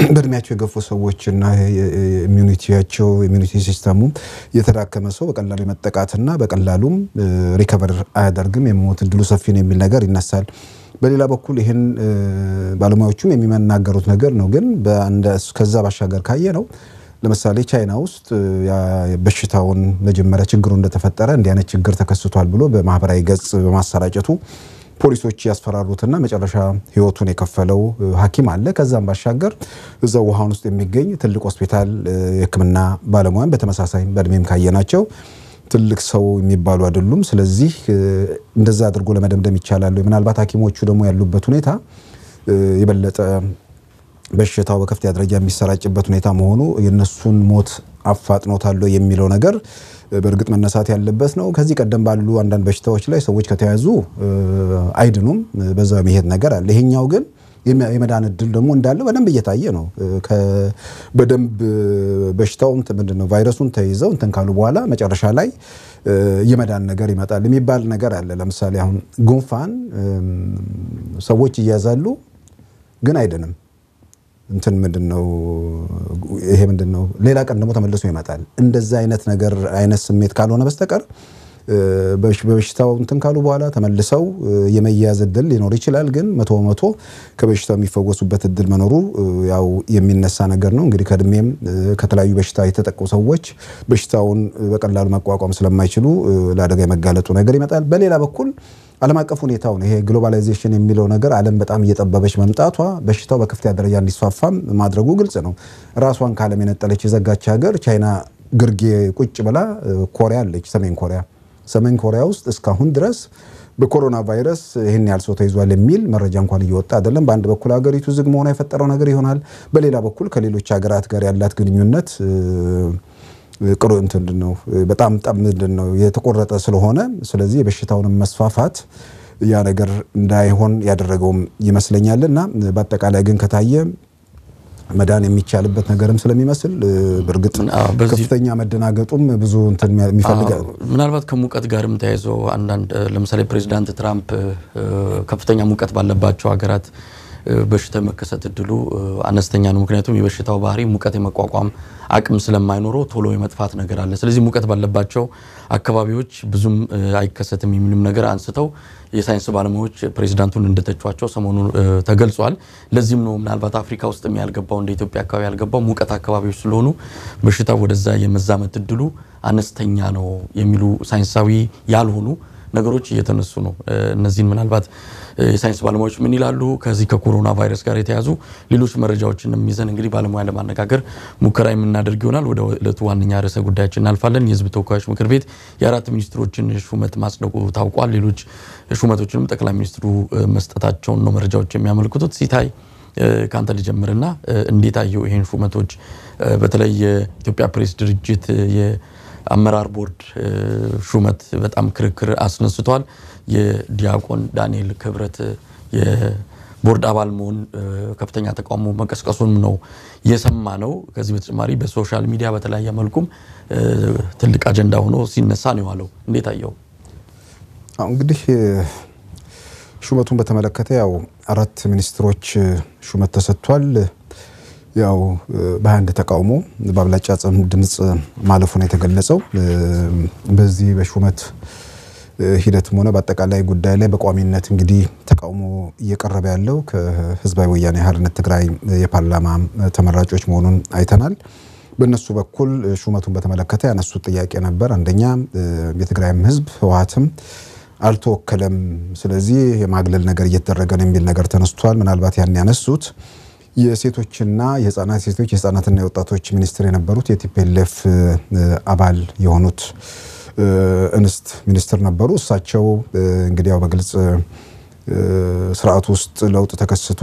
በእድሜያቸው የገፉ ሰዎችና ኢሚዩኒቲ ሲስተሙ የተዳከመ ሰው በቀላሉ የመጠቃትና በቀላሉም ሪከቨር አያደርግም የሞት እድሉ ሰፊ ነው የሚል ነገር ይነሳል። በሌላ በኩል ይሄን ባለሙያዎቹም የሚመናገሩት ነገር ነው። ግን ከዛ ባሻገር ካየ ነው ለምሳሌ ቻይና ውስጥ በሽታውን መጀመሪያ ችግሩ እንደተፈጠረ እንዲያነ ችግር ተከስቷል ብሎ በማህበራዊ ገጽ በማሰራጨቱ ፖሊሶች ያስፈራሩትና መጨረሻ ህይወቱን የከፈለው ሐኪም አለ። ከዛም ባሻገር እዛው ውሃን ውስጥ የሚገኝ ትልቅ ሆስፒታል የሕክምና ባለሙያን በተመሳሳይ በእድሜም ካየናቸው ትልቅ ሰው የሚባሉ አይደሉም። ስለዚህ እንደዛ አድርጎ ለመደምደም ይቻላል። ምናልባት ሐኪሞቹ ደግሞ ያሉበት ሁኔታ የበለጠ በሽታው በከፍተኛ ደረጃ የሚሰራጭበት ሁኔታ መሆኑ የነሱን ሞት አፋጥኖታል የሚለው ነገር በእርግጥ መነሳት ያለበት ነው። ከዚህ ቀደም ባሉ አንዳንድ በሽታዎች ላይ ሰዎች ከተያዙ አይድኑም፣ በዛው የሚሄድ ነገር አለ። ይሄኛው ግን የመዳን እድል ደግሞ እንዳለ በደንብ እየታየ ነው። በደንብ በሽታውን ምንድነው ቫይረሱን ተይዘው እንትን ካሉ በኋላ መጨረሻ ላይ የመዳን ነገር ይመጣል የሚባል ነገር አለ። ለምሳሌ አሁን ጉንፋን ሰዎች ይያዛሉ ግን አይድንም። እንትን ምንድነው ይሄ ምንድነው ሌላ ቀን ደግሞ ተመልሶ ይመጣል። እንደዛ አይነት ነገር አይነት ስሜት ካልሆነ በስተቀር በበሽታው እንትን ካሉ በኋላ ተመልሰው የመያዝ እድል ሊኖር ይችላል። ግን 100% ከበሽታው የሚፈወሱበት እድል መኖሩ ያው የሚነሳ ነገር ነው። እንግዲህ ከእድሜም ከተለያዩ በሽታ የተጠቁ ሰዎች በሽታውን በቀላሉ መቋቋም ስለማይችሉ ለአደጋ የመጋለጡ ነገር ይመጣል። በሌላ በኩል ዓለም አቀፍ ሁኔታው ነው። ይሄ ግሎባላይዜሽን የሚለው ነገር ዓለም በጣም እየጠበበች መምጣቷ በሽታው በከፍተኛ ደረጃ እንዲስፋፋም ማድረጉ ግልጽ ነው። ራሷን ከዓለም የነጠለች የዘጋች ሀገር ቻይና ግርጌ ቁጭ ብላ ኮሪያ አለች፣ ሰሜን ኮሪያ ውስጥ እስካሁን ድረስ በኮሮና ቫይረስ ይሄን ያህል ሰው ተይዟል የሚል መረጃ እንኳን እየወጣ አይደለም። በአንድ በኩል ሀገሪቱ ዝግ መሆኗ የፈጠረው ነገር ይሆናል። በሌላ በኩል ከሌሎች ሀገራት ጋር ያላት ግንኙነት ቅሩ እንትንድነው በጣም ምንድነው የተቆረጠ ስለሆነ ስለዚህ የበሽታውን መስፋፋት ያ ነገር እንዳይሆን ያደረገው ይመስለኛልና በአጠቃላይ ግን ከታየ መዳን የሚቻልበት ነገርም ስለሚመስል በርግጥ ከፍተኛ መደናገጡም ብዙ እንትን የሚፈልጋል። ምናልባት ከሙቀት ጋርም ተያይዞ አንዳንድ ለምሳሌ ፕሬዝዳንት ትራምፕ ከፍተኛ ሙቀት ባለባቸው ሀገራት በሽታ መከሰት እድሉ አነስተኛ ነው። ምክንያቱም የበሽታው ባህሪ ሙቀት የመቋቋም አቅም ስለማይኖረው ቶሎ የመጥፋት ነገር አለ። ስለዚህ ሙቀት ባለባቸው አካባቢዎች ብዙም አይከሰትም የሚልም ነገር አንስተው የሳይንስ ባለሙያዎች ፕሬዝዳንቱን እንደተቿቸው ሰሞኑን ተገልጿል። ለዚህም ነው ምናልባት አፍሪካ ውስጥ ያልገባው እንደ ኢትዮጵያ አካባቢ ያልገባው ሙቀት አካባቢዎች ስለሆኑ በሽታው ወደዛ የመዛመት እድሉ አነስተኛ ነው የሚሉ ሳይንሳዊ ያልሆኑ ነገሮች እየተነሱ ነው። እነዚህን ምናልባት የሳይንስ ባለሙያዎች ምን ይላሉ ከዚህ ከኮሮና ቫይረስ ጋር የተያዙ ሌሎች መረጃዎችንም ይዘን እንግዲህ ባለሙያ ለማነጋገር ሙከራ የምናደርግ ይሆናል። ወደ ዕለቱ ዋነኛ ርዕሰ ጉዳያችን እናልፋለን። የህዝብ ተወካዮች ምክር ቤት የ4 ሚኒስትሮችን ሹመት ማጽደቁ ታውቋል። ሌሎች ሹመቶችንም ጠቅላይ ሚኒስትሩ መስጠታቸውን ነው መረጃዎች የሚያመለክቱት። ሲታይ ካንተ ልጀምርና እንዴት አየው ይሄን ሹመቶች? በተለይ የኢትዮጵያ ፕሬስ ድርጅት የአመራር ቦርድ ሹመት በጣም ክርክር አስነስቷል። የዲያቆን ዳንኤል ክብረት የቦርድ አባል መሆን ከፍተኛ ተቃውሞ መቀስቀሱን ነው የሰማ ነው። ከዚህ በተጨማሪ በሶሻል ሚዲያ በተለያየ መልኩም ትልቅ አጀንዳ ሆኖ ሲነሳ ነው ያለው። እንዴት አየው? እንግዲህ ሹመቱን በተመለከተ ያው 4 ሚኒስትሮች ሹመት ተሰጥቷል። ያው በአንድ ተቃውሞ በአብላጫ ድምጽ ማለፉን የተገለጸው በዚህ በሹመት ሂደትም ሆነ በአጠቃላይ ጉዳይ ላይ በቋሚነት እንግዲህ ተቃውሞ እየቀረበ ያለው ከህዝባዊ ወያኔ ሓርነት ትግራይ የፓርላማ ተመራጮች መሆኑን አይተናል። በእነሱ በኩል ሹመቱን በተመለከተ ያነሱት ጥያቄ ነበር። አንደኛ የትግራይም ህዝብ ህወሓትም አልተወከለም፣ ስለዚህ የማግለል ነገር እየተደረገ ነው የሚል ነገር ተነስቷል። ምናልባት ያን ያነሱት የሴቶችና የህፃናትና የወጣቶች ሚኒስትር የነበሩት የቲፒኤልኤፍ አባል የሆኑት እንስት ሚኒስትር ነበሩ። እሳቸው እንግዲህ ያው በግልጽ ስርዓት ውስጥ ለውጥ ተከስቶ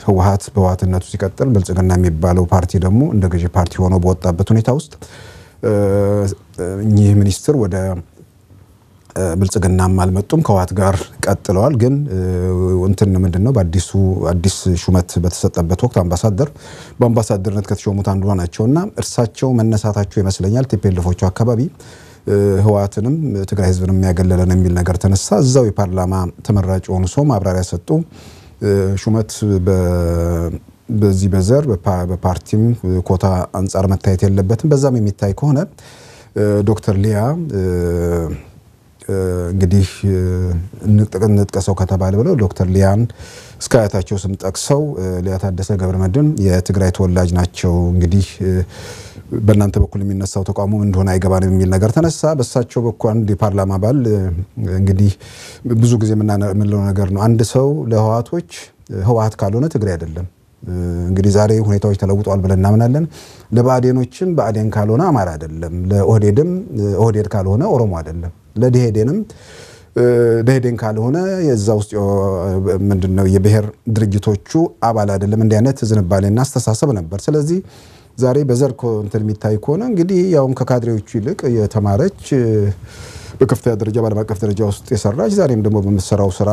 ህወሓት በህወሓትነቱ ሲቀጥል ብልጽግና የሚባለው ፓርቲ ደግሞ እንደ ገዢ ፓርቲ ሆኖ በወጣበት ሁኔታ ውስጥ እኚህ ሚኒስትር ወደ ብልጽግናም አልመጡም፣ ከህወሓት ጋር ቀጥለዋል። ግን እንትን ምንድነው አዲስ ሹመት በተሰጠበት ወቅት በአምባሳደርነት ከተሾሙት አንዱ ናቸውና እርሳቸው መነሳታቸው ይመስለኛል ቲፒኤልኤፎቹ አካባቢ ህወሓትንም ትግራይ ህዝብንም ያገለለ ነው የሚል ነገር ተነሳ። እዛው የፓርላማ ተመራጭ ሆኑ ሰው ማብራሪያ ሰጡ። ሹመት በዚህ በዘር በፓርቲም ኮታ አንፃር መታየት የለበትም። በዛም የሚታይ ከሆነ ዶክተር ሊያ እንግዲህ እንጥቀሰው ከተባለ ብለው ዶክተር ሊያን እስከ አያታቸው ስም ጠቅሰው ሊያ ታደሰ ገብረመድህን የትግራይ ተወላጅ ናቸው። እንግዲህ በእናንተ በኩል የሚነሳው ተቃውሞ እንደሆነ አይገባንም የሚል ነገር ተነሳ። በሳቸው በኩል አንድ የፓርላማ አባል እንግዲህ ብዙ ጊዜ የምንለው ነገር ነው፣ አንድ ሰው ለህወሓቶች ህወሓት ካልሆነ ትግራይ አይደለም። እንግዲህ ዛሬ ሁኔታዎች ተለውጠዋል ብለን እናምናለን። ለብአዴኖችም ብአዴን ካልሆነ አማራ አይደለም፣ ለኦህዴድም ኦህዴድ ካልሆነ ኦሮሞ አይደለም፣ ለደኢህዴንም ደኢህዴን ካልሆነ የዛ ውስጥ ምንድነው የብሔር ድርጅቶቹ አባል አይደለም። እንዲህ አይነት ዝንባሌና አስተሳሰብ ነበር። ስለዚህ ዛሬ በዘር እንትን የሚታይ ከሆነ እንግዲህ ያውም ከካድሬዎቹ ይልቅ የተማረች በከፍተኛ ደረጃ በዓለም አቀፍ ደረጃ ውስጥ የሰራች ዛሬም ደግሞ በምትሰራው ስራ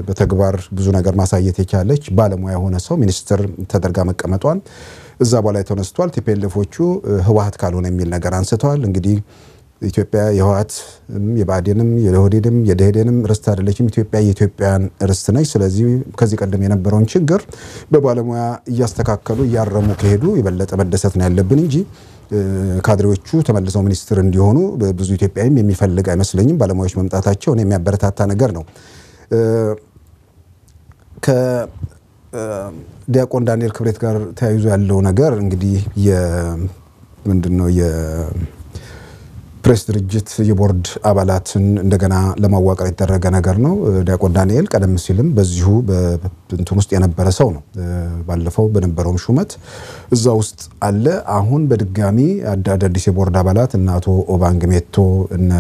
በተግባር ብዙ ነገር ማሳየት የቻለች ባለሙያ የሆነ ሰው ሚኒስትር ተደርጋ መቀመጧን እዛ በላይ ተነስቷል። ቲፒኤልኤፎቹ ህወሓት ካልሆነ የሚል ነገር አንስተዋል። እንግዲህ ኢትዮጵያ የህወሓት የብአዴንም የኦህዴድም የደኢህዴንም ርስት አይደለችም። ኢትዮጵያ የኢትዮጵያን ርስት ነች። ስለዚህ ከዚህ ቀደም የነበረውን ችግር በባለሙያ እያስተካከሉ እያረሙ ከሄዱ የበለጠ መደሰት ነው ያለብን እንጂ ካድሬዎቹ ተመልሰው ሚኒስትር እንዲሆኑ ብዙ ኢትዮጵያዊም የሚፈልግ አይመስለኝም። ባለሙያዎች መምጣታቸው እኔ የሚያበረታታ ነገር ነው። ከዲያቆን ዳንኤል ክብረት ጋር ተያይዞ ያለው ነገር እንግዲህ ምንድነው የፕሬስ ድርጅት የቦርድ አባላትን እንደገና ለማዋቀር የተደረገ ነገር ነው። ዲያቆን ዳንኤል ቀደም ሲልም በዚሁ በእንትን ውስጥ የነበረ ሰው ነው። ባለፈው በነበረው ሹመት እዛ ውስጥ አለ። አሁን በድጋሚ አዳዲስ የቦርድ አባላት እና አቶ ኦባንግ ሜቶ እና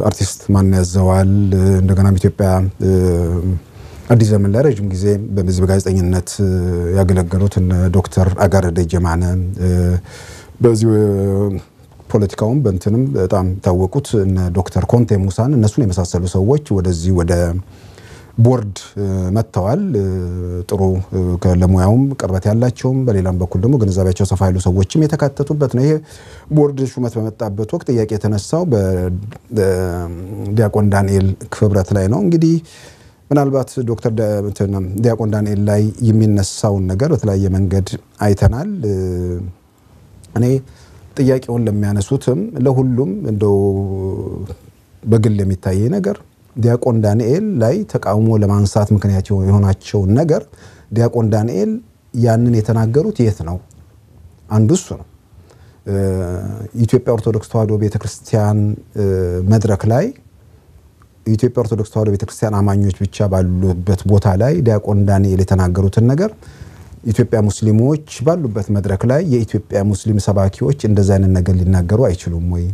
አርቲስት ማን ያዘዋል እንደገና ኢትዮጵያ አዲስ ዘመን ላይ ረጅም ጊዜ በዚህ በጋዜጠኝነት ያገለገሉት ዶክተር አጋረደ ጀማነ በዚህ ፖለቲካውን በእንትንም በጣም ታወቁት እና ዶክተር ኮንቴ ሙሳን እነሱን የመሳሰሉ ሰዎች ወደዚህ ወደ ቦርድ መጥተዋል። ጥሩ ለሙያውም ቅርበት ያላቸውም በሌላም በኩል ደግሞ ግንዛቤያቸው ሰፋ ያሉ ሰዎችም የተካተቱበት ነው። ይሄ ቦርድ ሹመት በመጣበት ወቅት ጥያቄ የተነሳው በዲያቆን ዳንኤል ክብረት ላይ ነው። እንግዲህ ምናልባት ዶክተር ዲያቆን ዳንኤል ላይ የሚነሳውን ነገር በተለያየ መንገድ አይተናል። እኔ ጥያቄውን ለሚያነሱትም ለሁሉም እንደው በግል የሚታይ ነገር ዲያቆን ዳንኤል ላይ ተቃውሞ ለማንሳት ምክንያት የሆናቸው ነገር ዲያቆን ዳንኤል ያንን የተናገሩት የት ነው? አንዱ እሱ ነው። ኢትዮጵያ ኦርቶዶክስ ተዋሕዶ ቤተክርስቲያን መድረክ ላይ ኢትዮጵያ ኦርቶዶክስ ተዋሕዶ ቤተክርስቲያን አማኞች ብቻ ባሉበት ቦታ ላይ ዲያቆን ዳንኤል የተናገሩትን ነገር ኢትዮጵያ ሙስሊሞች ባሉበት መድረክ ላይ የኢትዮጵያ ሙስሊም ሰባኪዎች እንደዛ አይነት ነገር ሊናገሩ አይችሉም ወይ?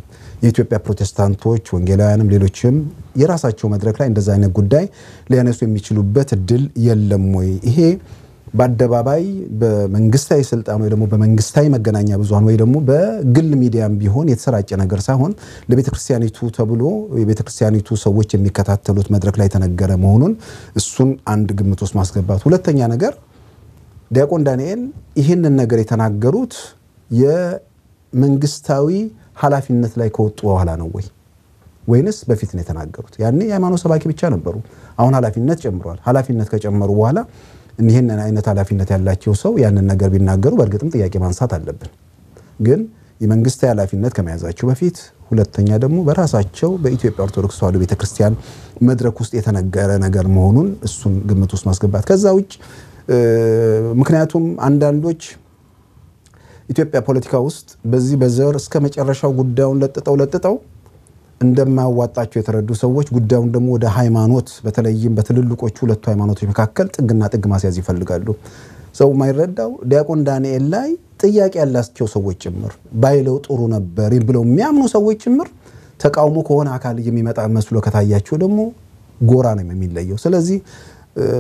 የኢትዮጵያ ፕሮቴስታንቶች ወንጌላውያንም ሌሎችም የራሳቸው መድረክ ላይ እንደዛ አይነት ጉዳይ ሊያነሱ የሚችሉበት እድል የለም ወይ? ይሄ በአደባባይ በመንግስታዊ ስልጣን ወይ ደግሞ በመንግስታዊ መገናኛ ብዙሃን ወይ ደግሞ በግል ሚዲያም ቢሆን የተሰራጨ ነገር ሳይሆን ለቤተክርስቲያኒቱ ተብሎ የቤተክርስቲያኒቱ ሰዎች የሚከታተሉት መድረክ ላይ ተነገረ መሆኑን እሱን አንድ ግምት ውስጥ ማስገባት። ሁለተኛ ነገር ዲያቆን ዳንኤል ይህንን ነገር የተናገሩት የመንግስታዊ ኃላፊነት ላይ ከወጡ በኋላ ነው ወይንስ በፊት ነው የተናገሩት? ያኔ የሃይማኖት ሰባኪ ብቻ ነበሩ። አሁን ኃላፊነት ጨምረዋል። ኃላፊነት ከጨመሩ በኋላ ይህንን አይነት ኃላፊነት ያላቸው ሰው ያንን ነገር ቢናገሩ በእርግጥም ጥያቄ ማንሳት አለብን። ግን የመንግስታዊ ኃላፊነት ከመያዛቸው በፊት ሁለተኛ ደግሞ በራሳቸው በኢትዮጵያ ኦርቶዶክስ ተዋሕዶ ቤተክርስቲያን መድረክ ውስጥ የተነገረ ነገር መሆኑን እሱን ግምት ውስጥ ማስገባት። ከዛ ውጭ ምክንያቱም አንዳንዶች ኢትዮጵያ ፖለቲካ ውስጥ በዚህ በዘር እስከ መጨረሻው ጉዳዩን ለጥጠው እንደማያዋጣቸው የተረዱ ሰዎች ጉዳዩን ደግሞ ወደ ሃይማኖት በተለይም በትልልቆቹ ሁለቱ ሃይማኖቶች መካከል ጥግና ጥግ ማስያዝ ይፈልጋሉ። ሰው ማይረዳው ዲያቆን ዳንኤል ላይ ጥያቄ ያላቸው ሰዎች ጭምር ባይለው ጥሩ ነበር ብለው የሚያምኑ ሰዎች ጭምር ተቃውሞ ከሆነ አካል የሚመጣ መስሎ ከታያቸው ደግሞ ጎራ ነው የሚለየው። ስለዚህ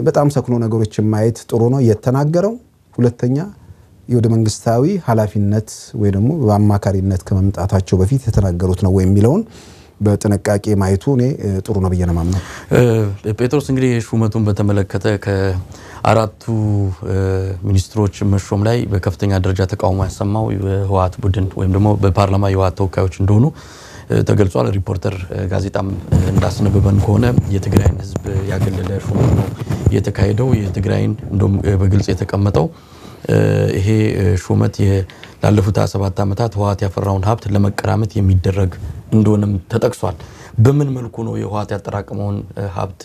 በጣም ሰክኖ ነገሮችን ማየት ጥሩ ነው የተናገረው። ሁለተኛ ወደ መንግስታዊ ኃላፊነት ወይ ደግሞ በአማካሪነት ከመምጣታቸው በፊት የተናገሩት ነው የሚለውን በጥንቃቄ ማየቱ እኔ ጥሩ ነው ብዬ ነው የማምነው። ጴጥሮስ እንግዲህ ሹመቱን በተመለከተ ከአራቱ ሚኒስትሮች መሾም ላይ በከፍተኛ ደረጃ ተቃውሞ ያሰማው የህወሓት ቡድን ወይም ደግሞ በፓርላማ የህወሓት ተወካዮች እንደሆኑ ተገልጿል። ሪፖርተር ጋዜጣም እንዳስነበበን ከሆነ የትግራይን ህዝብ ያገለለ ሹመት ነው የተካሄደው። የትግራይን እንደውም በግልጽ የተቀመጠው ይሄ ሹመት ላለፉት 27 ዓመታት ህወሓት ያፈራውን ሀብት ለመቀራመት የሚደረግ እንደሆነም ተጠቅሷል። በምን መልኩ ነው የህወሓት ያጠራቀመውን ሀብት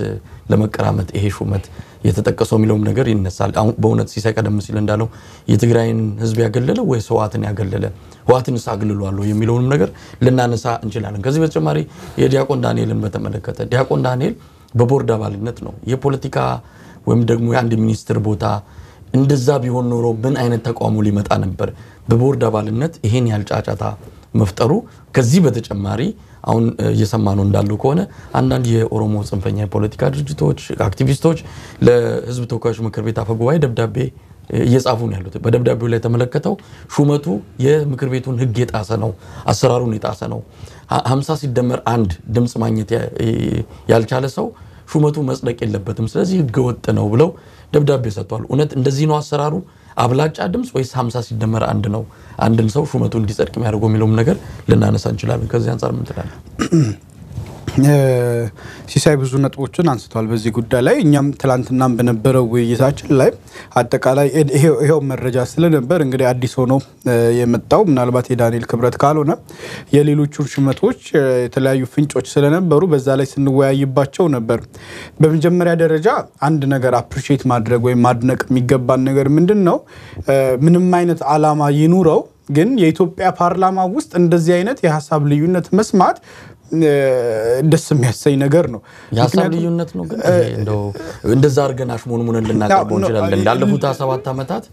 ለመቀራመት ይሄ ሹመት የተጠቀሰው የሚለውም ነገር ይነሳል። አሁን በእውነት ሲሳይ ቀደም ሲል እንዳለው የትግራይን ህዝብ ያገለለ ወይስ ህወሓትን ያገለለ? ህወሓትንስ አግልሏል የሚለውንም ነገር ልናነሳ እንችላለን። ከዚህ በተጨማሪ የዲያቆን ዳንኤልን በተመለከተ ዲያቆን ዳንኤል በቦርድ አባልነት ነው የፖለቲካ ወይም ደግሞ የአንድ ሚኒስትር ቦታ እንደዛ ቢሆን ኖሮ ምን አይነት ተቃውሞ ሊመጣ ነበር? በቦርድ አባልነት ይሄን ያልጫጫታ መፍጠሩ ከዚህ በተጨማሪ አሁን እየሰማነው እንዳለው ከሆነ አንዳንድ የኦሮሞ ጽንፈኛ የፖለቲካ ድርጅቶች አክቲቪስቶች ለህዝብ ተወካዮች ምክር ቤት አፈጉባኤ ደብዳቤ እየጻፉ ነው ያሉት። በደብዳቤው ላይ ተመለከተው ሹመቱ የምክር ቤቱን ህግ የጣሰ ነው፣ አሰራሩን የጣሰ ነው። 50 ሲደመር 1 ድምጽ ማግኘት ያልቻለ ሰው ሹመቱ መጽደቅ የለበትም፣ ስለዚህ ህገ ወጥ ነው ብለው ደብዳቤ ሰጥቷል። እውነት እንደዚህ ነው አሰራሩ? አብላጫ ድምጽ ወይስ 50 ሲደመር 1 ነው አንድን ሰው ሹመቱ እንዲጸድቅ የሚያደርገው የሚለውም ነገር ልናነሳ እንችላለን። ከዚህ አንፃር ምን ትላለህ? ሲሳይ ብዙ ነጥቦችን አንስቷል በዚህ ጉዳይ ላይ እኛም ትላንትናም በነበረው ውይይታችን ላይ አጠቃላይ ይሄው መረጃ ስለነበር እንግዲህ አዲስ ሆኖ የመጣው ምናልባት የዳንኤል ክብረት ካልሆነ የሌሎቹ ሹመቶች የተለያዩ ፍንጮች ስለነበሩ በዛ ላይ ስንወያይባቸው ነበር። በመጀመሪያ ደረጃ አንድ ነገር አፕሪሺየት ማድረግ ወይ ማድነቅ የሚገባን ነገር ምንድነው ምንም አይነት አላማ ይኑረው ግን የኢትዮጵያ ፓርላማ ውስጥ እንደዚህ አይነት የሐሳብ ልዩነት መስማት ደስ የሚያሰኝ ነገር ነው። የሐሳብ ልዩነት ነው ግን እንደዛ አርገን አሽሞንሙን ልናቀርበው እንችላለን። እንዳለፉት 7 አመታት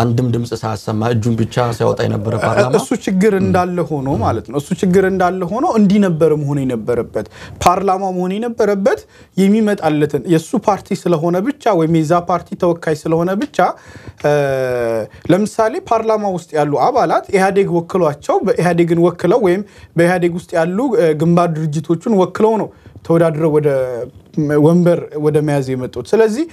አንድም ድምጽ ሳያሰማ እጁን ብቻ ሲያወጣ የነበረ ፓርላማ እሱ ችግር እንዳለ ሆኖ ማለት ነው። እሱ ችግር እንዳለ ሆኖ እንዲ ነበር መሆን የነበረበት ፓርላማ መሆን የነበረበት የሚመጣለትን የሱ ፓርቲ ስለሆነ ብቻ ወይ የዛ ፓርቲ ተወካይ ስለሆነ ብቻ ለምሳሌ ፓርላማ ውስጥ ያሉ አባላት ኢህአዴግ ወክሏቸው በኢህአዴግን ወክለው ወይም በኢህአዴግ ውስጥ ያሉ ግንባር ድርጅቶችን ወክለው ነው ተወዳድረው ወደ ወንበር ወደ መያዝ የመጡት። ስለዚህ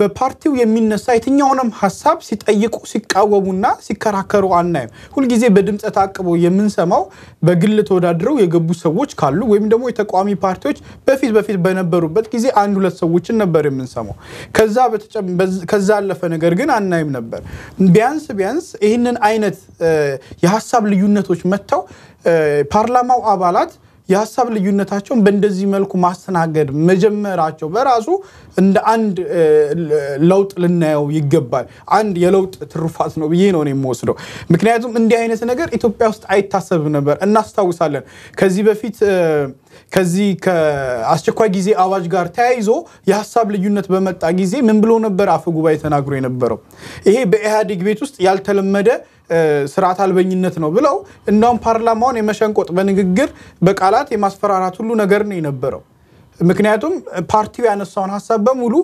በፓርቲው የሚነሳ የትኛውንም ሐሳብ ሲጠይቁ ሲቃወሙና ሲከራከሩ አናይም። ሁሉ ጊዜ በድምጽ ታቅቦ የምንሰማው በግል ተወዳድረው የገቡ ሰዎች ካሉ ወይም ደግሞ የተቋሚ ፓርቲዎች በፊት በነበሩበት ጊዜ አንድ ሁለት ሰዎችን ነበር የምንሰማው። ከዛ አለፈ ነገር ግን አናይም ነበር። ቢያንስ ይሄንን አይነት የሐሳብ ልዩነቶች መተው ፓርላማው አባላት የሐሳብ ልዩነታቸውን በእንደዚህ መልኩ ማስተናገድ መጀመራቸው በራሱ እንደ አንድ ለውጥ ልናየው ይገባል። አንድ የለውጥ ትሩፋት ነው ብዬ ነው የምወስደው። ምክንያቱም እንዲህ አይነት ነገር ኢትዮጵያ ውስጥ አይታሰብም ነበር። እናስታውሳለን ከዚህ በፊት ከዚህ ከአስቸኳይ ጊዜ አዋጅ ጋር ተያይዞ የሐሳብ ልዩነት በመጣ ጊዜ ምን ብሎ ነበር አፈ ጉባኤ ተናግሮ የነበረው? ይሄ በኢህአዴግ ቤት ውስጥ ያልተለመደ ስርዓት አልበኝነት ነው ብለው እንደውም ፓርላማውን የመሸንቆጥ በንግግር በቃላት የማስፈራራት ሁሉ ነገር ነው የነበረው። ምክንያቱም ፓርቲው ያነሳውን ሐሳብ በሙሉ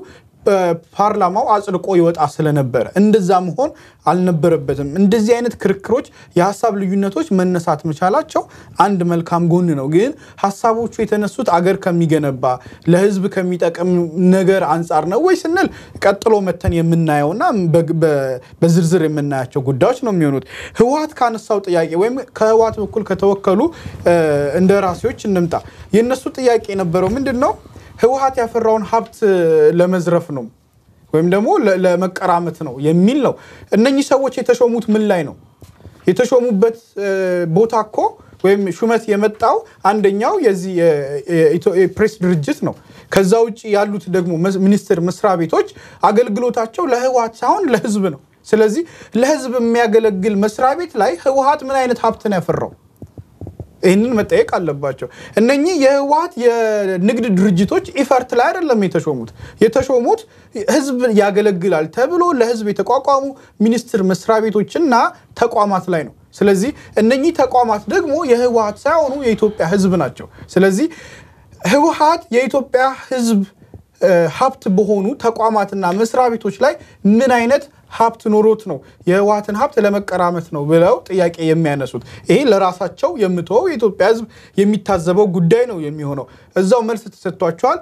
ፓርላማው አጽድቆ ይወጣ ስለነበር እንደዛ መሆን አልነበረበትም። እንደዚህ አይነት ክርክሮች የሐሳብ ልዩነቶች መነሳት መቻላቸው አንድ መልካም ጎን ነው። ግን ሐሳቦቹ የተነሱት አገር ከሚገነባ ለህዝብ ከሚጠቅም ነገር አንፃር ነው ወይ ስንል ቀጥሎ መተን የምናየውና በዝርዝር የምናያቸው ጉዳዮች ነው የሚሆኑት። ህወሓት ካነሳው ጥያቄ ወይም ከህወሓት በኩል ከተወከሉ እንደራሴዎች እንምጣ። የነሱ ጥያቄ የነበረው ምንድነው? ህወሓት ያፈራውን ሀብት ለመዝረፍ ነው ወይም ደግሞ ለመቀራመት ነው የሚል ነው። እነኚህ ሰዎች የተሾሙት ምን ላይ ነው? የተሾሙበት ቦታኮ ወይም ሹመት የመጣው አንደኛው የዚህ የፕሬስ ድርጅት ነው። ከዛ ውጪ ያሉት ደግሞ ሚኒስትር መስሪያ ቤቶች አገልግሎታቸው ለህወሓት ሳይሆን ለህዝብ ነው። ስለዚህ ለህዝብ የሚያገለግል መስሪያ ቤት ላይ ህወሓት ምን አይነት ሀብት ነው ያፈራው? ይሄንን መጠየቅ አለባቸው። እነኚህ የህወሓት የንግድ ድርጅቶች ኢፈርት ላይ አይደለም የተሾሙት ህዝብ ያገለግላል ተብሎ ለህዝብ የተቋቋሙ ሚኒስትር መስሪያ ቤቶችና ተቋማት ላይ ነው። ስለዚህ እነኚህ ተቋማት ደግሞ የህወሓት ሳይሆኑ የኢትዮጵያ ህዝብ ናቸው። ስለዚህ ህወሓት የኢትዮጵያ ህዝብ ሀብት በሆኑ ተቋማትና መስሪያ ቤቶች ላይ ምን አይነት ሀብት ኖሮት ነው የህወሓትን ሀብት ለመቀራመት ነው ብለው ጥያቄ የሚያነሱት? ይሄ ለራሳቸው የምተው የኢትዮጵያ ህዝብ የሚታዘበው ጉዳይ ነው የሚሆነው። እዛው መልስ ተሰጥቷቸዋል።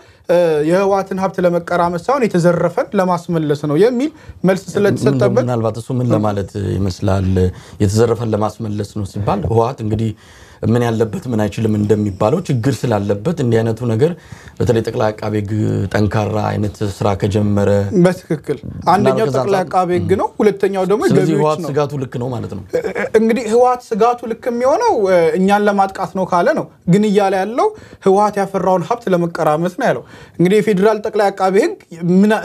የህወሓትን ሀብት ለመቀራመት ሳይሆን የተዘረፈን ለማስመለስ ነው የሚል መልስ ስለተሰጠበት ምናልባት እሱ ምን ለማለት ይመስላል? የተዘረፈን ለማስመለስ ነው ሲባል ህወሓት እንግዲህ ምን ያለበት ምን አይችልም እንደሚባለው ችግር ስላለበት እንዲህ አይነቱ ነገር በተለይ ጠቅላይ አቃቤ ህግ ጠንካራ አይነት ስራ ከጀመረ በትክክል አንደኛው ጠቅላይ አቃቤ ህግ ነው። ሁለተኛው ደግሞ ህወሓት ስጋቱ ልክ ነው ማለት ነው። እንግዲህ ህወሓት ስጋቱ ልክ የሚሆነው እኛን ለማጥቃት ነው ካለ ነው። ግን እያለ ያለው ህወሓት ያፈራውን ሀብት ለመቀራመት ነው ያለው። እንግዲህ የፌደራል ጠቅላይ አቃቤ ህግ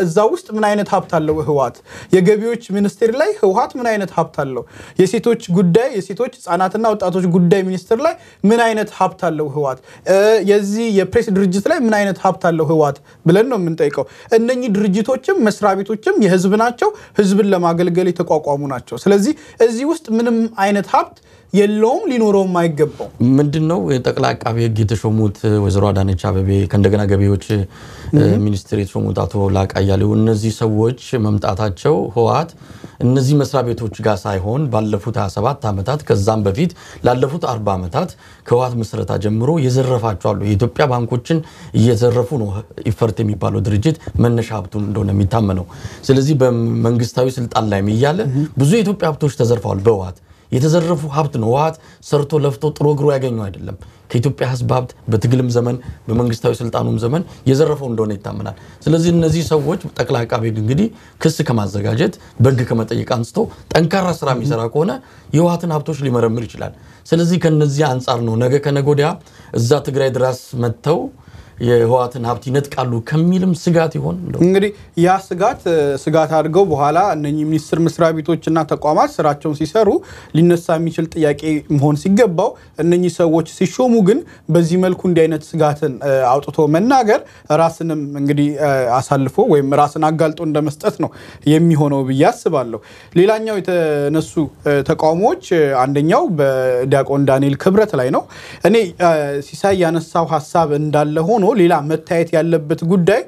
እዛ ውስጥ ምን አይነት ሀብት አለው ህወሓት? የገቢዎች ሚኒስቴር ላይ ህወሓት ምን አይነት ሀብት አለው? የሴቶች ጉዳይ የሴቶች ህፃናትና ወጣቶች ጉዳይ ሚኒስቴር ላይ ምን አይነት ሀብት አለው ህወሓት? የዚህ የፕሬስ ድርጅት ላይ ምን አይነት ሀብት አለው ህወሓት ብለን ነው የምንጠይቀው። እነኚህ ድርጅቶችም መስሪያ ቤቶችም የህዝብ ናቸው፣ ህዝብን ለማገልገል የተቋቋሙ ናቸው። ስለዚህ እዚህ ውስጥ ምንም አይነት ሀብት የለውም፣ ሊኖረውም አይገባው። ምንድነው የጠቅላይ አቃቤ ህግ የተሾሙት ወይዘሮ አዳነች አቤቤ ከእንደገና ገቢዎች ሚኒስትር የተሾሙት አቶ ላቃያሌው እነዚህ ሰዎች መምጣታቸው ህወሓት እነዚህ መስሪያ ቤቶች ጋር ሳይሆን ባለፉት 27 አመታት ከዛም በፊት ላለፉት 40 አመታት ከህወሓት መስረታ ጀምሮ የዘረፋቸው አሉ። የኢትዮጵያ ባንኮችን እየዘረፉ ነው ኢፈርት የሚባለው ድርጅት መነሻ ሀብቱን እንደሆነ የሚታመነው። ስለዚህ በመንግስታዊ ስልጣን ላይ እያለ ብዙ የኢትዮጵያ ሀብቶች ተዘርፈዋል በህወሓት የተዘረፉ ሀብት ነው ህወሓት ሰርቶ ለፍቶ ጥሮ ግሮ ያገኘው አይደለም ከኢትዮጵያ ህዝብ ሀብት በትግልም ዘመን በመንግስታዊ ስልጣኑም ዘመን የዘረፈው እንደሆነ ይታመናል ስለዚህ እነዚህ ሰዎች ጠቅላይ አቃቤ እንግዲህ ክስ ከማዘጋጀት በግ ከመጠየቅ አንስቶ ጠንካራ ስራ የሚሰራ ከሆነ የህወሓትን ሀብቶች ሊመረምር ይችላል ስለዚህ ከነዚህ አንፃር ነው ነገ ከነጎዲያ እዛ ትግራይ ድረስ መተው የህወሓትን ሀብት ይነጥቃሉ ከሚልም ስጋት ይሆን እንግዲህ ያ ስጋት አድርገው በኋላ እነኚህ ሚኒስትር መስሪያ ቤቶችና ተቋማት ስራቸውን ሲሰሩ ሊነሳ የሚችል ጥያቄ መሆን ሲገባው እነኚህ ሰዎች ሲሾሙ ግን በዚህ መልኩ እንዲህ አይነት ስጋትን አውጥቶ መናገር ራስንም እንግዲህ አሳልፎ ወይም ራስን አጋልጦ እንደመስጠት ነው የሚሆነው በያስባለሁ ሌላኛው የተነሱ ተቃውሞዎች አንደኛው በዲያቆን ዳንኤል ክብረት ላይ ነው እኔ ሲሳይ ያነሳው ሐሳብ እንዳለ ሆኖ ሌላ መታየት ያለበት ጉዳይ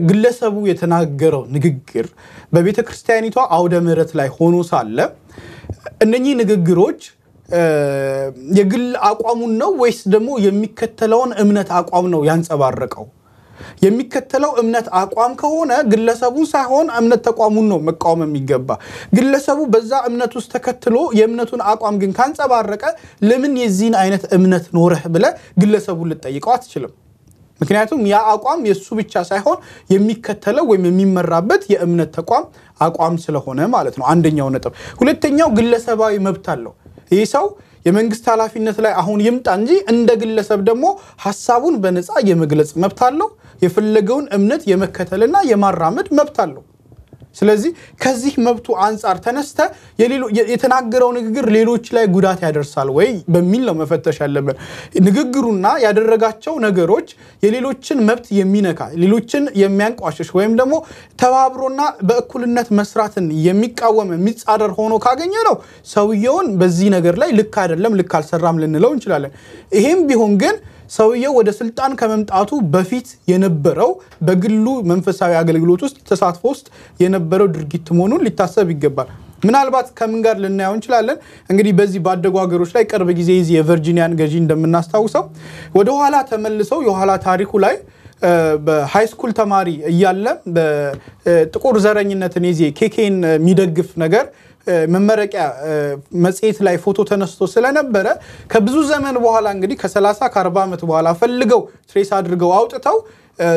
ግለሰቡ የተናገረው ንግግር በቤተክርስቲያኒቷ አውደ ምህረት ላይ ሆኖ ሳለ እነኚህ ንግግሮች የግል አቋሙን ነው ወይስ ደግሞ የሚከተለውን እምነት አቋም ነው ያንጸባረቀው የሚከተለው እምነት አቋም ከሆነ ግለሰቡን ሳይሆን እምነት ተቋሙን ነው መቃወም የሚገባ ግለሰቡ በዛ እምነት ውስጥ ተከትሎ የእምነቱን አቋም ግን ካንጸባረቀ ለምን የዚህን አይነት እምነት ኖርህ ብለ ግለሰቡን ልጠይቀው አትችልም ምክንያቱም ያ አቋም የሱ ብቻ ሳይሆን የሚከተለው ወይም የሚመራበት የእምነት ተቋም አቋም ስለሆነ ማለት ነው አንደኛው ነጥብ ሁለተኛው ግለሰባዊ መብት አለው ይሄ ሰው የመንግስት ኃላፊነት ላይ አሁን ይምጣ እንጂ እንደ ግለሰብ ደግሞ ሐሳቡን በነፃ የመግለጽ መብት አለው የፈለገውን እምነት የመከተልና የማራመድ መብት አለው ስለዚህ ከዚህ መብቱ አንፃር ተነስተ የተናገረው ንግግር ሌሎች ላይ ጉዳት ያደርሳል ወይ በሚል ነው መፈተሽ ያለበት ንግግሩና ያደረጋቸው ነገሮች የሌሎችን መብት የሚነካ ሌሎችን የሚያንቋሽሽ ወይም ደግሞ ተባብሮና በእኩልነት መስራትን የሚቃወም የሚጻረር ሆኖ ካገኘ ነው ሰውየውን በዚህ ነገር ላይ ልክ አይደለም ልክ አልሰራም ልንለው እንችላለን ይሄም ቢሆን ግን ሰውየው ወደ ስልጣን ከመምጣቱ በፊት የነበረው በግሉ መንፈሳዊ አገልግሎት ውስጥ ተሳትፎ ውስጥ የነበረው ድርጊት መሆኑን ሊታሰብ ይገባል ምናልባት ከምን ጋር ልናየው እንችላለን እንግዲህ በዚህ ባደጉ ሀገሮች ላይ ቅርብ ጊዜ እዚህ የቨርጂኒያን ገዢ እንደምናስታውሰው ወደ ኋላ ተመልሰው የኋላ ታሪኩ ላይ በሃይ ስኩል ተማሪ እያለ በጥቁር ዘረኝነትን የዚህ ኬኬን የሚደግፍ ነገር መመረቂያ መጽሔት ላይ ፎቶ ተነስቶ ስለነበረ ከብዙ ዘመን በኋላ እንግዲህ ከ30 ከ40 ዓመት በኋላ ፈልገው ትሬስ አድርገው አውጥተው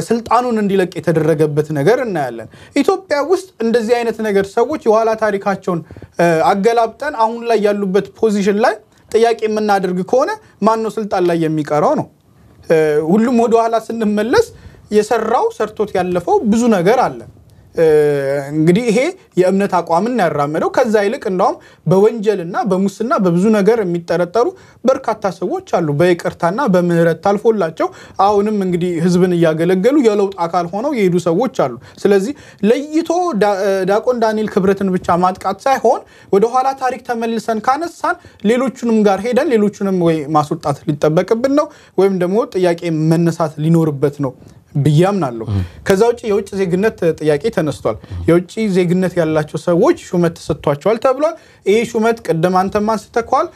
ስልጣኑን እንዲለቅ የተደረገበት ነገር እናያለን ኢትዮጵያ ውስጥ እንደዚህ አይነት ነገር ሰዎች የኋላ ታሪካቸውን አገላብጠን አሁን ላይ ያሉበት ፖዚሽን ላይ ጥያቄ የምናደርግ ከሆነ ማን ነው ስልጣን ላይ የሚቀረው ነው ሁሉም ወደ ኋላ ስንመለስ የሰራው ሰርቶት ያለፈው ብዙ ነገር አለ እንግዲህ ይሄ የእምነት አቋምን ያራመደው ከዛ ይልቅ እንደውም በወንጀልና በሙስና በብዙ ነገር የሚጠረጠሩ በርካታ ሰዎች አሉ በይቅርታና በምህረት ታልፎላቸው አሁንም እንግዲህ ህዝብን ያገለገሉ የለውጥ አካል ሆነው የሄዱ ሰዎች አሉ ስለዚህ ለይቶ ዲያቆን ዳንኤል ክብረትን ብቻ ማጥቃት ሳይሆን ወደ ኋላ ታሪክ ተመልሰን ካነሳን ሌሎቹንም ጋር ሄደን ሌሎቹንም ወይ ማስወጣት ሊጠበቅብን ነው ወይም ደግሞ ጥያቄ መነሳት ሊኖርበት ነው ብያምናለሁ ከዛው የውጭ ዜግነት ጥያቄ ተነስቷል የውጭ ዜግነት ያላቸው ሰዎች ሹመት ተሰጥቷቸዋል ተብሏል ይሄ ሹመት ቀደም አንተም አንስተኳል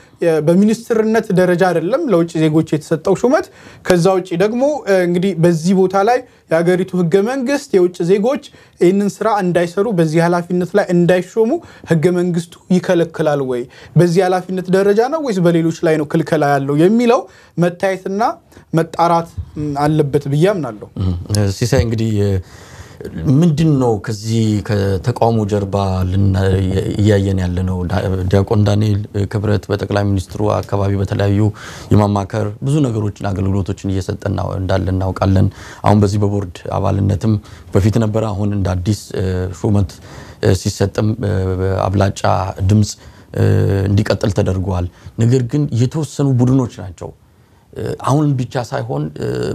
በሚኒስትርነት ደረጃ አይደለም ለውጭ ዜጎች የተሰጠው ሹመት ከዛው ደግሞ እንግዲህ በዚህ ቦታ ላይ የሀገሪቱ ህገ መንግስት የውጭ ዜጎች ይህንን ስራ እንዳይሰሩ በዚህ ኃላፊነት ላይ እንዳይሾሙ ህገ መንግስቱ ይከለክላል ወይ በዚህ ኃላፊነት ደረጃ ነው ወይስ በሌሎች ላይ ነው ክልከላ ያለው የሚለው መታየትና መጣራት አለበት ብያምናለሁ ሲሳይ እንግዲህ ምንድነው ከዚህ ከተቋሙ ጀርባ ያየን ያለነው ዲያቆን ዳንኤል ክብረት በጠቅላይ ሚኒስትሩ አካባቢ በተለያዩ የማማከር ብዙ ነገሮችን አገልግሎቶችን እየሰጠና እንዳለ እናውቃለን አሁን በዚህ በቦርድ አባልነትም በፊት ነበር አሁን እንደ አዲስ ሹመት ሲሰጥም አብላጫ ድምጽ እንዲቀጥል ተደርጓል ነገር ግን የተወሰኑ ቡድኖች ናቸው አሁን ብቻ ሳይሆን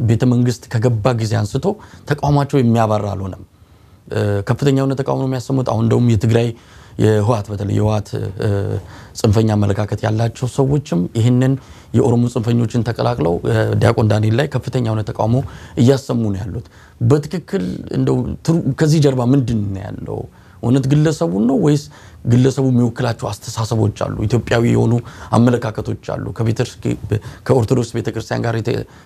ቤተ መንግስት ከገባ ጊዜ አንስቶ ተቋማቸው የሚያባራ አልሆነም ከፍተኛው ተቋም ነው የሚያሰሙት አሁን ደግሞ የትግራይ የህወሓት በተለይ የህወሓት ጽንፈኛ መለካከት ያላቸው ሰዎችም ይሄንን የኦሮሞ ጽንፈኞችን ተቀላቅለው ዲያቆን ዳንኤል ላይ ከፍተኛው ተቋም እያሰሙ ነው ያሉት በትክክል እንደው ከዚህ ጀርባ ምንድነው ያለው ወነት ግለሰቡ ነው ወይስ ግለሰቡ የሚወክላቸው አስተሳሰቦች አሉ ኢትዮጵያዊ የሆኑ አመለካከቶች አሉ ከኦርቶዶክስ ቤተክርስቲያን ጋር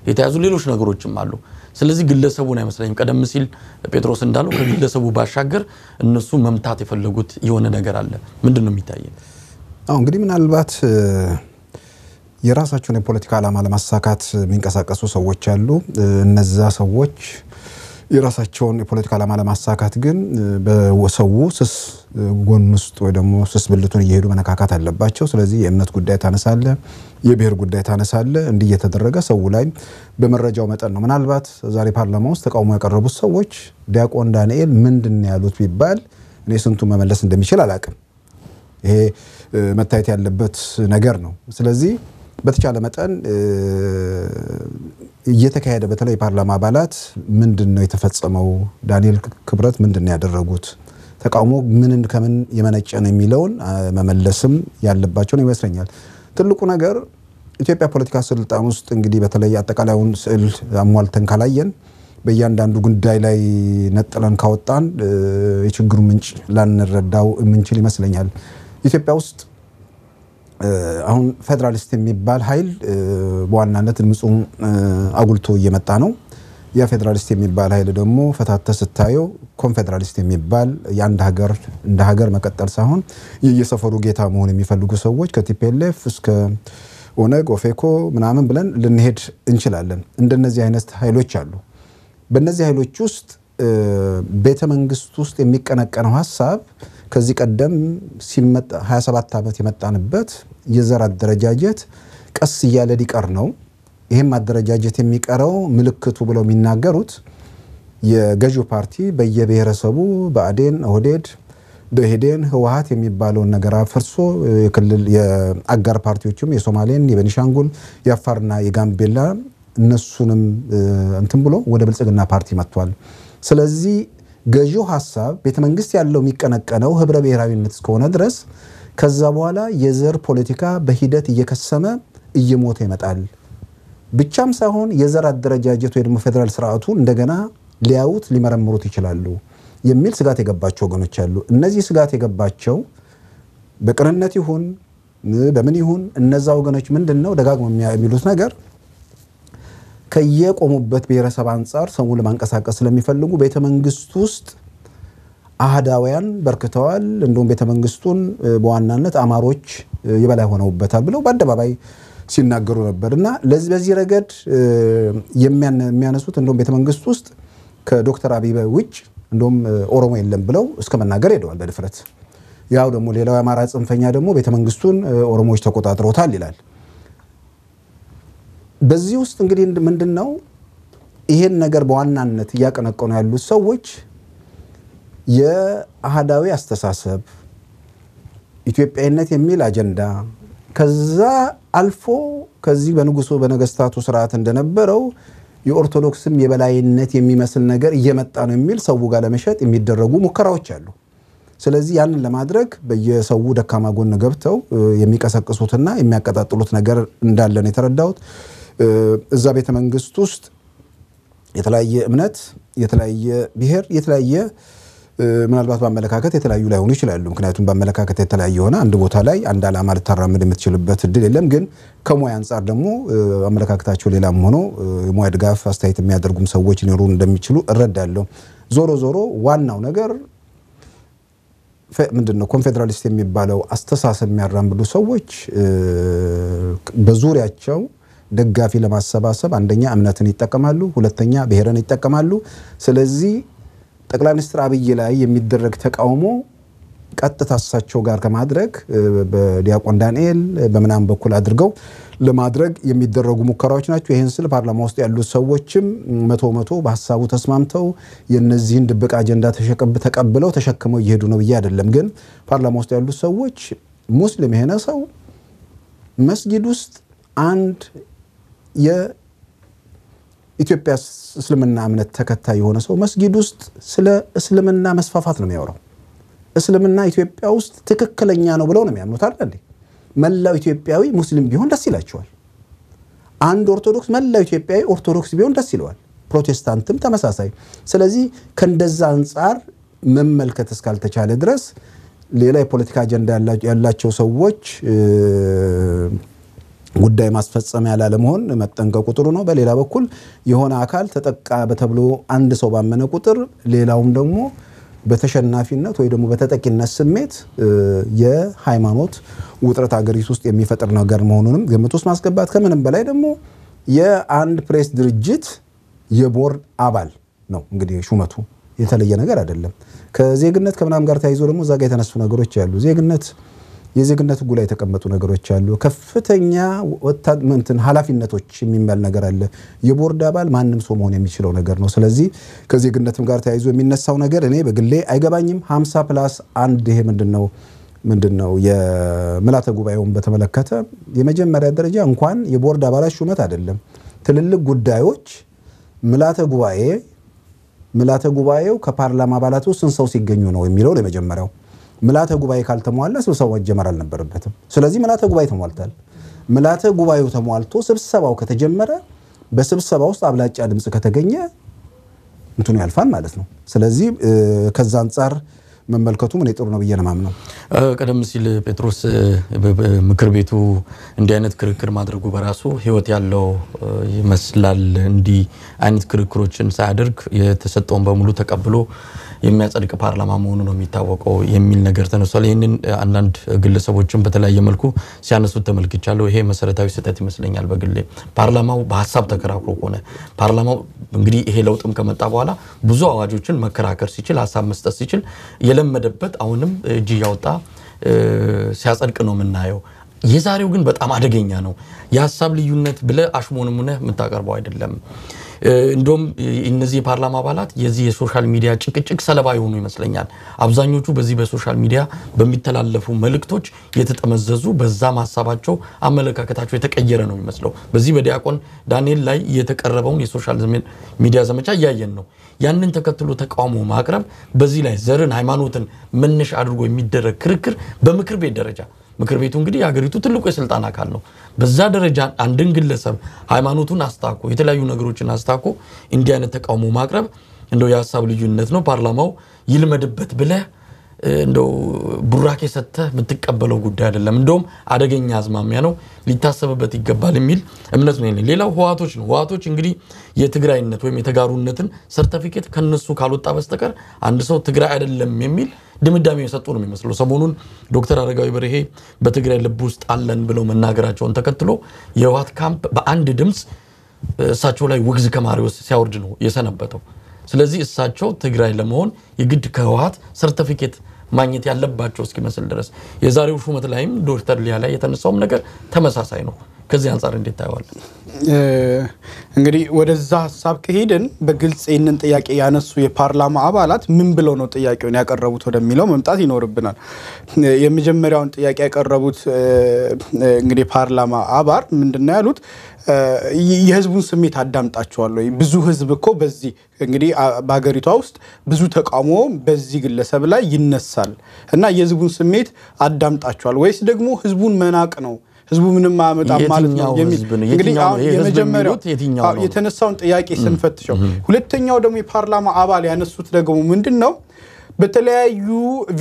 የተያዙ ሌሎች ነገሮችም አሉ ስለዚህ ግለሰቡን አይመስለኝም ቀደም ሲል ጴጥሮስ እንዳለው ከግለሰቡ ባሻገር እነሱ መምታት የፈለጉት የሆነ ነገር አለ ምንድነው የሚታየው እንግዲህ ምናልባት የራሳቸውን የፖለቲካ ዓላማ ለማሳካት የሚንቀሳቀሱ ሰዎች አሉ። እነዛ ሰዎች የራሳቸውን የፖለቲካ ዓላማ ለማሳካት ግን በሰው ስስ ጎን ውስጥ ወይ ደግሞ ስስ ብልቱን እየሄዱ መነካካት አለባቸው። ስለዚህ የእምነት ጉዳይ ታነሳለ፣ የብሔር ጉዳይ ታነሳለ። እንዲህ እየተደረገ ሰው ላይ በመረጃው መጠን ነው። ምናልባት ዛሬ ፓርላማ ውስጥ ተቃውሞ ያቀረቡት ሰዎች ዲያቆን ዳንኤል ምንድን ያሉት ቢባል እኔ ስንቱ መመለስ እንደሚችል አላቅም። ይሄ መታየት ያለበት ነገር ነው። ስለዚህ በተቻለ መጠን እየተካሄደ በተለይ ፓርላማ አባላት ምንድነው የተፈጸመው፣ ዳንኤል ክብረት ምንድነው ያደረጉት፣ ተቃውሞ ምን ከምን የመነጨ ነው የሚለውን መመለስም ያለባቸው ነው ይመስለኛል። ትልቁ ነገር ኢትዮጵያ ፖለቲካ ስልጣን ውስጥ እንግዲህ በተለይ አጠቃላዩን ስዕል አሟልተን ካላየን በእያንዳንዱ ጉዳይ ላይ ነጥለን ካወጣን የችግሩ ምንጭ ላንረዳው የምንችል ይመስለኛል። ኢትዮጵያ ውስጥ አሁን ፌደራሊስት የሚባል ኃይል በዋናነት ድምጹን አጉልቶ እየመጣ ነው። ያ ፌደራሊስት የሚባል ኃይል ደግሞ ፈታተ ስታየው ኮንፌደራሊስት የሚባል የአንድ ሀገር እንደ ሀገር መቀጠል ሳይሆን የየሰፈሩ ጌታ መሆን የሚፈልጉ ሰዎች ከቲፒኤልኤፍ እስከ ኦነግ ኦፌኮ ምናምን ብለን ልንሄድ እንችላለን። እንደነዚህ አይነት ኃይሎች አሉ። በእነዚህ ኃይሎች ውስጥ ቤተ መንግስት ውስጥ የሚቀነቀነው ሐሳብ ከዚህ ቀደም ሲመጣ 27 ዓመት የመጣንበት የዘር አደረጃጀት ቀስ እያለ ሊቀር ነው። ይሄም አደረጃጀት የሚቀረው ምልክቱ ብለው የሚናገሩት የገዢው ፓርቲ በየብሔረሰቡ በአዴን ኦህዴድ ደኢህዴን ህወሓት የሚባለውን ነገር አፈርሶ የክልል የአጋር ፓርቲዎችም የሶማሌን የቤኒሻንጉል የአፋርና የጋምቤላ እነሱንም እንትን ብሎ ወደ ብልጽግና ፓርቲ መጥቷል። ስለዚህ ገዢው ሐሳብ ቤተ መንግስት ያለው የሚቀነቀነው ህብረ ብሔራዊነት እስከሆነ ድረስ ከዛ በኋላ የዘር ፖለቲካ በሂደት እየከሰመ እየሞተ ይመጣል። ብቻም ሳይሆን የዘር አደረጃጀት ወይ ደግሞ ፌደራል ስርዓቱ እንደገና ሊያዩት ሊመረምሩት ይችላሉ የሚል ስጋት የገባቸው ወገኖች አሉ። እነዚህ ስጋት የገባቸው በቅንነት ይሁን በምን ይሁን እነዛ ወገኖች ምንድነው ደጋግሞ የሚሉት ነገር ከየቆሙበት ብሔረሰብ አንፃር ሰው ለማንቀሳቀስ ስለሚፈልጉ ቤተ መንግስት ውስጥ አህዳውያን በርክተዋል፣ እንደውም ቤተ መንግስቱን በዋናነት አማሮች የበላይ ሆነውበታል ብለው በአደባባይ ሲናገሩ ነበርና በዚህ ረገድ የሚያነሱት እንደውም ቤተ መንግስት ውስጥ ከዶክተር አብይ ውጭ እንደውም ኦሮሞ የለም ብለው እስከ መናገር ሄደዋል በድፍረት። ያው ደግሞ ሌላው አማራ ጽንፈኛ ደግሞ ቤተ መንግስቱን ኦሮሞዎች ተቆጣጥረውታል ይላል። በዚህ ውስጥ እንግዲህ ምንድነው ይሄን ነገር በዋናነት ያቀነቀኑ ያሉት ሰዎች የአህዳዊ አስተሳሰብ ኢትዮጵያዊነት የሚል አጀንዳ ከዛ አልፎ ከዚህ በንጉሱ በነገስታቱ ስርዓት እንደነበረው የኦርቶዶክስም የበላይነት የሚመስል ነገር እየመጣ ነው የሚል ሰው ጋር ለመሸጥ የሚደረጉ ሙከራዎች አሉ። ስለዚህ ያንን ለማድረግ በየሰው ደካማ ጎን ገብተው የሚቀሰቅሱትና የሚያቀጣጥሉት ነገር እንዳለ ነው የተረዳሁት። እዛ ቤተ መንግስት ውስጥ የተለያየ እምነት የተለያየ ብሔር የተለያየ ምናልባት በአመለካከት የተለያዩ ላይሆኑ ይችላሉ። ምክንያቱም በአመለካከት የተለያየ ሆነ አንድ ቦታ ላይ አንድ ዓላማ ልታራምድ የምትችልበት እድል የለም። ግን ከሙያ አንፃር ደግሞ አመለካከታቸው ሌላም ሆኖ ሙያ ድጋፍ አስተያየት የሚያደርጉም ሰዎች ሊኖሩ እንደሚችሉ እረዳለሁ። ዞሮ ዞሮ ዋናው ነገር ምንድነው ኮንፌደራሊስት የሚባለው አስተሳሰብ የሚያራምዱ ሰዎች በዙሪያቸው ደጋፊ ለማሰባሰብ አንደኛ እምነትን ይጠቀማሉ፣ ሁለተኛ ብሔርን ይጠቀማሉ። ስለዚህ ጠቅላይ ሚኒስትር አብይ ላይ የሚደረግ ተቃውሞ ቀጥታ እሳቸው ጋር ከማድረግ በዲያቆን ዳንኤል በመናም በኩል አድርገው ለማድረግ የሚደረጉ ሙከራዎች ናቸው። ይሄን ስለ ፓርላማ ውስጥ ያሉት ሰዎችም መቶ በሐሳቡ ተስማምተው የነዚህን ድብቅ አጀንዳ ተቀብለው ተሸክመው ይሄዱ ነው ብዬ አይደለም። ግን ፓርላማ ውስጥ ያሉት ሰዎች ሙስሊም የሆነ ሰው መስጊድ ውስጥ አንድ የኢትዮጵያ እስልምና እምነት ተከታይ የሆነ ሰው መስጊድ ውስጥ ስለ እስልምና መስፋፋት ነው የሚያወራው። እስልምና ኢትዮጵያ ውስጥ ትክክለኛ ነው ብለው ነው የሚያምኑት አይደል? መላው ኢትዮጵያዊ ሙስሊም ቢሆን ደስ ይላቸዋል። አንድ ኦርቶዶክስ መላው ኢትዮጵያዊ ኦርቶዶክስ ቢሆን ደስ ይለዋል። ፕሮቴስታንትም ተመሳሳይ። ስለዚህ ከእንደዛ አንፃር መመልከት እስካልተቻለ ድረስ ሌላ የፖለቲካ አጀንዳ ያላቸው ሰዎች ጉዳይ ማስፈጸም ያላለመሆን መጠንቀቁ ጥሩ ነው። በሌላ በኩል የሆነ አካል ተጠቃ በተብሎ አንድ ሰው ባመነ ቁጥር ሌላውም ደግሞ በተሸናፊነት ወይ ደግሞ በተጠቂነት ስሜት የሃይማኖት ውጥረት አገሪቱ ውስጥ የሚፈጥር ነገር መሆኑንም ግምት ውስጥ ማስገባት ከምንም በላይ ደግሞ የአንድ ፕሬስ ድርጅት የቦርድ አባል ነው እንግዲህ ሹመቱ የተለየ ነገር አይደለም ከዜግነት ከምናም ጋር ተያይዞ ደግሞ ዛጋ የተነሱ ነገሮች ያሉ የዜግነት ጉላይ የተቀመጡ ነገሮች አሉ ከፍተኛ ወታደር ኃላፊነቶች የሚመል ነገር አለ የቦርድ አባል ማንንም ሰው መሆን የሚችለው ነገር ነው ስለዚህ ከዜግነትም ጋር ተያይዞ የሚነሳው ነገር እኔ በግሌ አይገባኝም 50+1 ይሄ ምንድነው የምላተ ጉባኤውን በተመለከተ የመጀመሪያ ደረጃ እንኳን የቦርድ አባላት ሹመት አይደለም ትልልቅ ጉዳዮች ምላተ ጉባኤው ከፓርላማ አባላት ውስጥ ሰው ሲገኙ ነው የሚለው ለመጀመሪያው ምላተ ጉባኤ ካልተሟላ ስብሰባው መጀመር አልነበረበትም ስለዚህ ምላተ ጉባኤ ተሟልቷል ምላተ ጉባኤው ተሟልቶ ስብሰባው ከተጀመረ በስብሰባው ውስጥ አብላጫ ድምጽ ከተገኘ እንትኑ ያልፋል ማለት ነው ስለዚህ ከዛ አንፃር መመልከቱ ምን ጥሩ ነው በየነማም ነው ቀደም ሲል ጴጥሮስ ምክር ቤቱ እንዲህ አይነት ክርክር ማድረጉ በራሱ ህይወት ያለው ይመስላል እንዲህ አይነት ክርክሮችን ሳያደርግ የተሰጠውን በሙሉ ተቀብሎ የሚያጸድቅ ፓርላማ መሆኑ ነው የሚታወቀው የሚል ነገር ተነስቷል ይሄንን አንዳንድ ግለሰቦችን በተለያየ መልኩ ሲያነሱት ተመልክቻለሁ ይሄ መሰረታዊ ስህተት ይመስለኛል በግሌ ፓርላማው በሐሳብ ተከራክሮ ሆነ ፓርላማው እንግዲህ ይሄ ለውጥም ከመጣ በኋላ ብዙ አዋጆችን መከራከር ሲችል ሐሳብ መስጠት ሲችል የለመደበት አሁንም እጅ ያወጣ ሲያጸድቅ ነው የምናየው የዛሬው ግን በጣም አደገኛ ነው የሐሳብ ልዩነት ብለ አሽሞንሙነ መታቀርበው አይደለም እንደም እነዚህ ፓርላማ አባላት የዚህ የሶሻል ሚዲያ ጭቅጭቅ ሰለባ የሆኑ ይመስለኛል አብዛኞቹ በዚህ በሶሻል ሚዲያ በሚተላለፉ መልእክቶች የተጠመዘዙ በዛ ማሳባቸው አመለካከታቸው የተቀየረ ነው የሚመስለው በዚህ በዲያቆን ዳንኤል ላይ የተቀረበውን የሶሻል ሚዲያ ዘመቻ ያያየን ነው ያንን ተከትሎ ተቃውሞ ማቅረብ በዚህ ላይ ዘርን ሃይማኖትን መነሽ አድርጎ የሚደረግ ክርክር በምክር ቤት ደረጃ ምክር ቤቱ እንግዲህ ያገሪቱ ትልቁ የስልጣን አካል ነው በዛ ደረጃ አንድን ግለሰብ ሃይማኖቱን አስታኮ የተለያዩ ነገሮችን አስታኮ እንዲህ አይነት ተቃውሞ ማቅረብ እንደው የሐሳብ ልዩነት ነው ፓርላማው ይልመድበት ብለ እንደው ቡራኬ ሰተ የምትቀበለው ጉዳይ አይደለም እንደውም አደገኛ አዝማሚያ ነው ሊታሰብበት ይገባል የሚል እምነት ነው ሌላው ህዋቶች እንግዲህ የትግራይነት ወይም የተጋሩነትን ሰርቲፊኬት ከነሱ ካልወጣ በስተቀር አንድ ሰው ትግራይ አይደለም የሚል ድምዳሜ የሰጡ ነው የሚመስለው ሰሞኑን ዶክተር አረጋዊ በርሄ በትግራይ ልብ ውስጥ አለን ብለው መናገራቸውን ተከትሎ የህዋት ካምፕ በአንድ ድምጽ እሳቸው ላይ ውግዝ ከማሪዎስ ሲያወርድ ነው የሰነበተው ስለዚህ እሳቸው ትግራይ ለመሆን የግድ ከህዋት ሰርቲፊኬት ማግኘት ያለባቸው እስኪመስል ድረስ የዛሬው ሹመት ላይም ዶክተር ሊያ ላይ የተነሳው ነገር ተመሳሳይ ነው ከዚህ አንፃር እንዴት ታያዋል እንግዲህ ወደዛ ሐሳብ ከሄድን በግልጽ ይሄንን ጥያቄ ያነሱ የፓርላማ አባላት ምን ብለው ነው ጥያቄውን ያቀረቡት ወደሚለው መምጣት ይኖርብናል የመጀመሪያውን ጥያቄ ያቀረቡት እንግዲህ ፓርላማ አባል ምንድነው ያሉት የህዝቡን ስሜት አዳምጣቸዋል ወይ ብዙ ህዝብ እኮ በዚህ እንግዲህ በአገሪቷ ውስጥ ብዙ ተቃውሞ በዚህ ግለሰብ ላይ ይነሳል እና የህዝቡን ስሜት አዳምጣቸዋል ወይስ ደግሞ ህዝቡን መናቅ ነው ህዝቡ ምንም ማመጣም ማለት ነው የሚል እንግዲህ የመጀመሪያው የተነሳውን ጥያቄ ስንፈትሸው ሁለተኛው ደግሞ የፓርላማ አባል ያነሱት ደግሞ ምንድነው በተለያዩ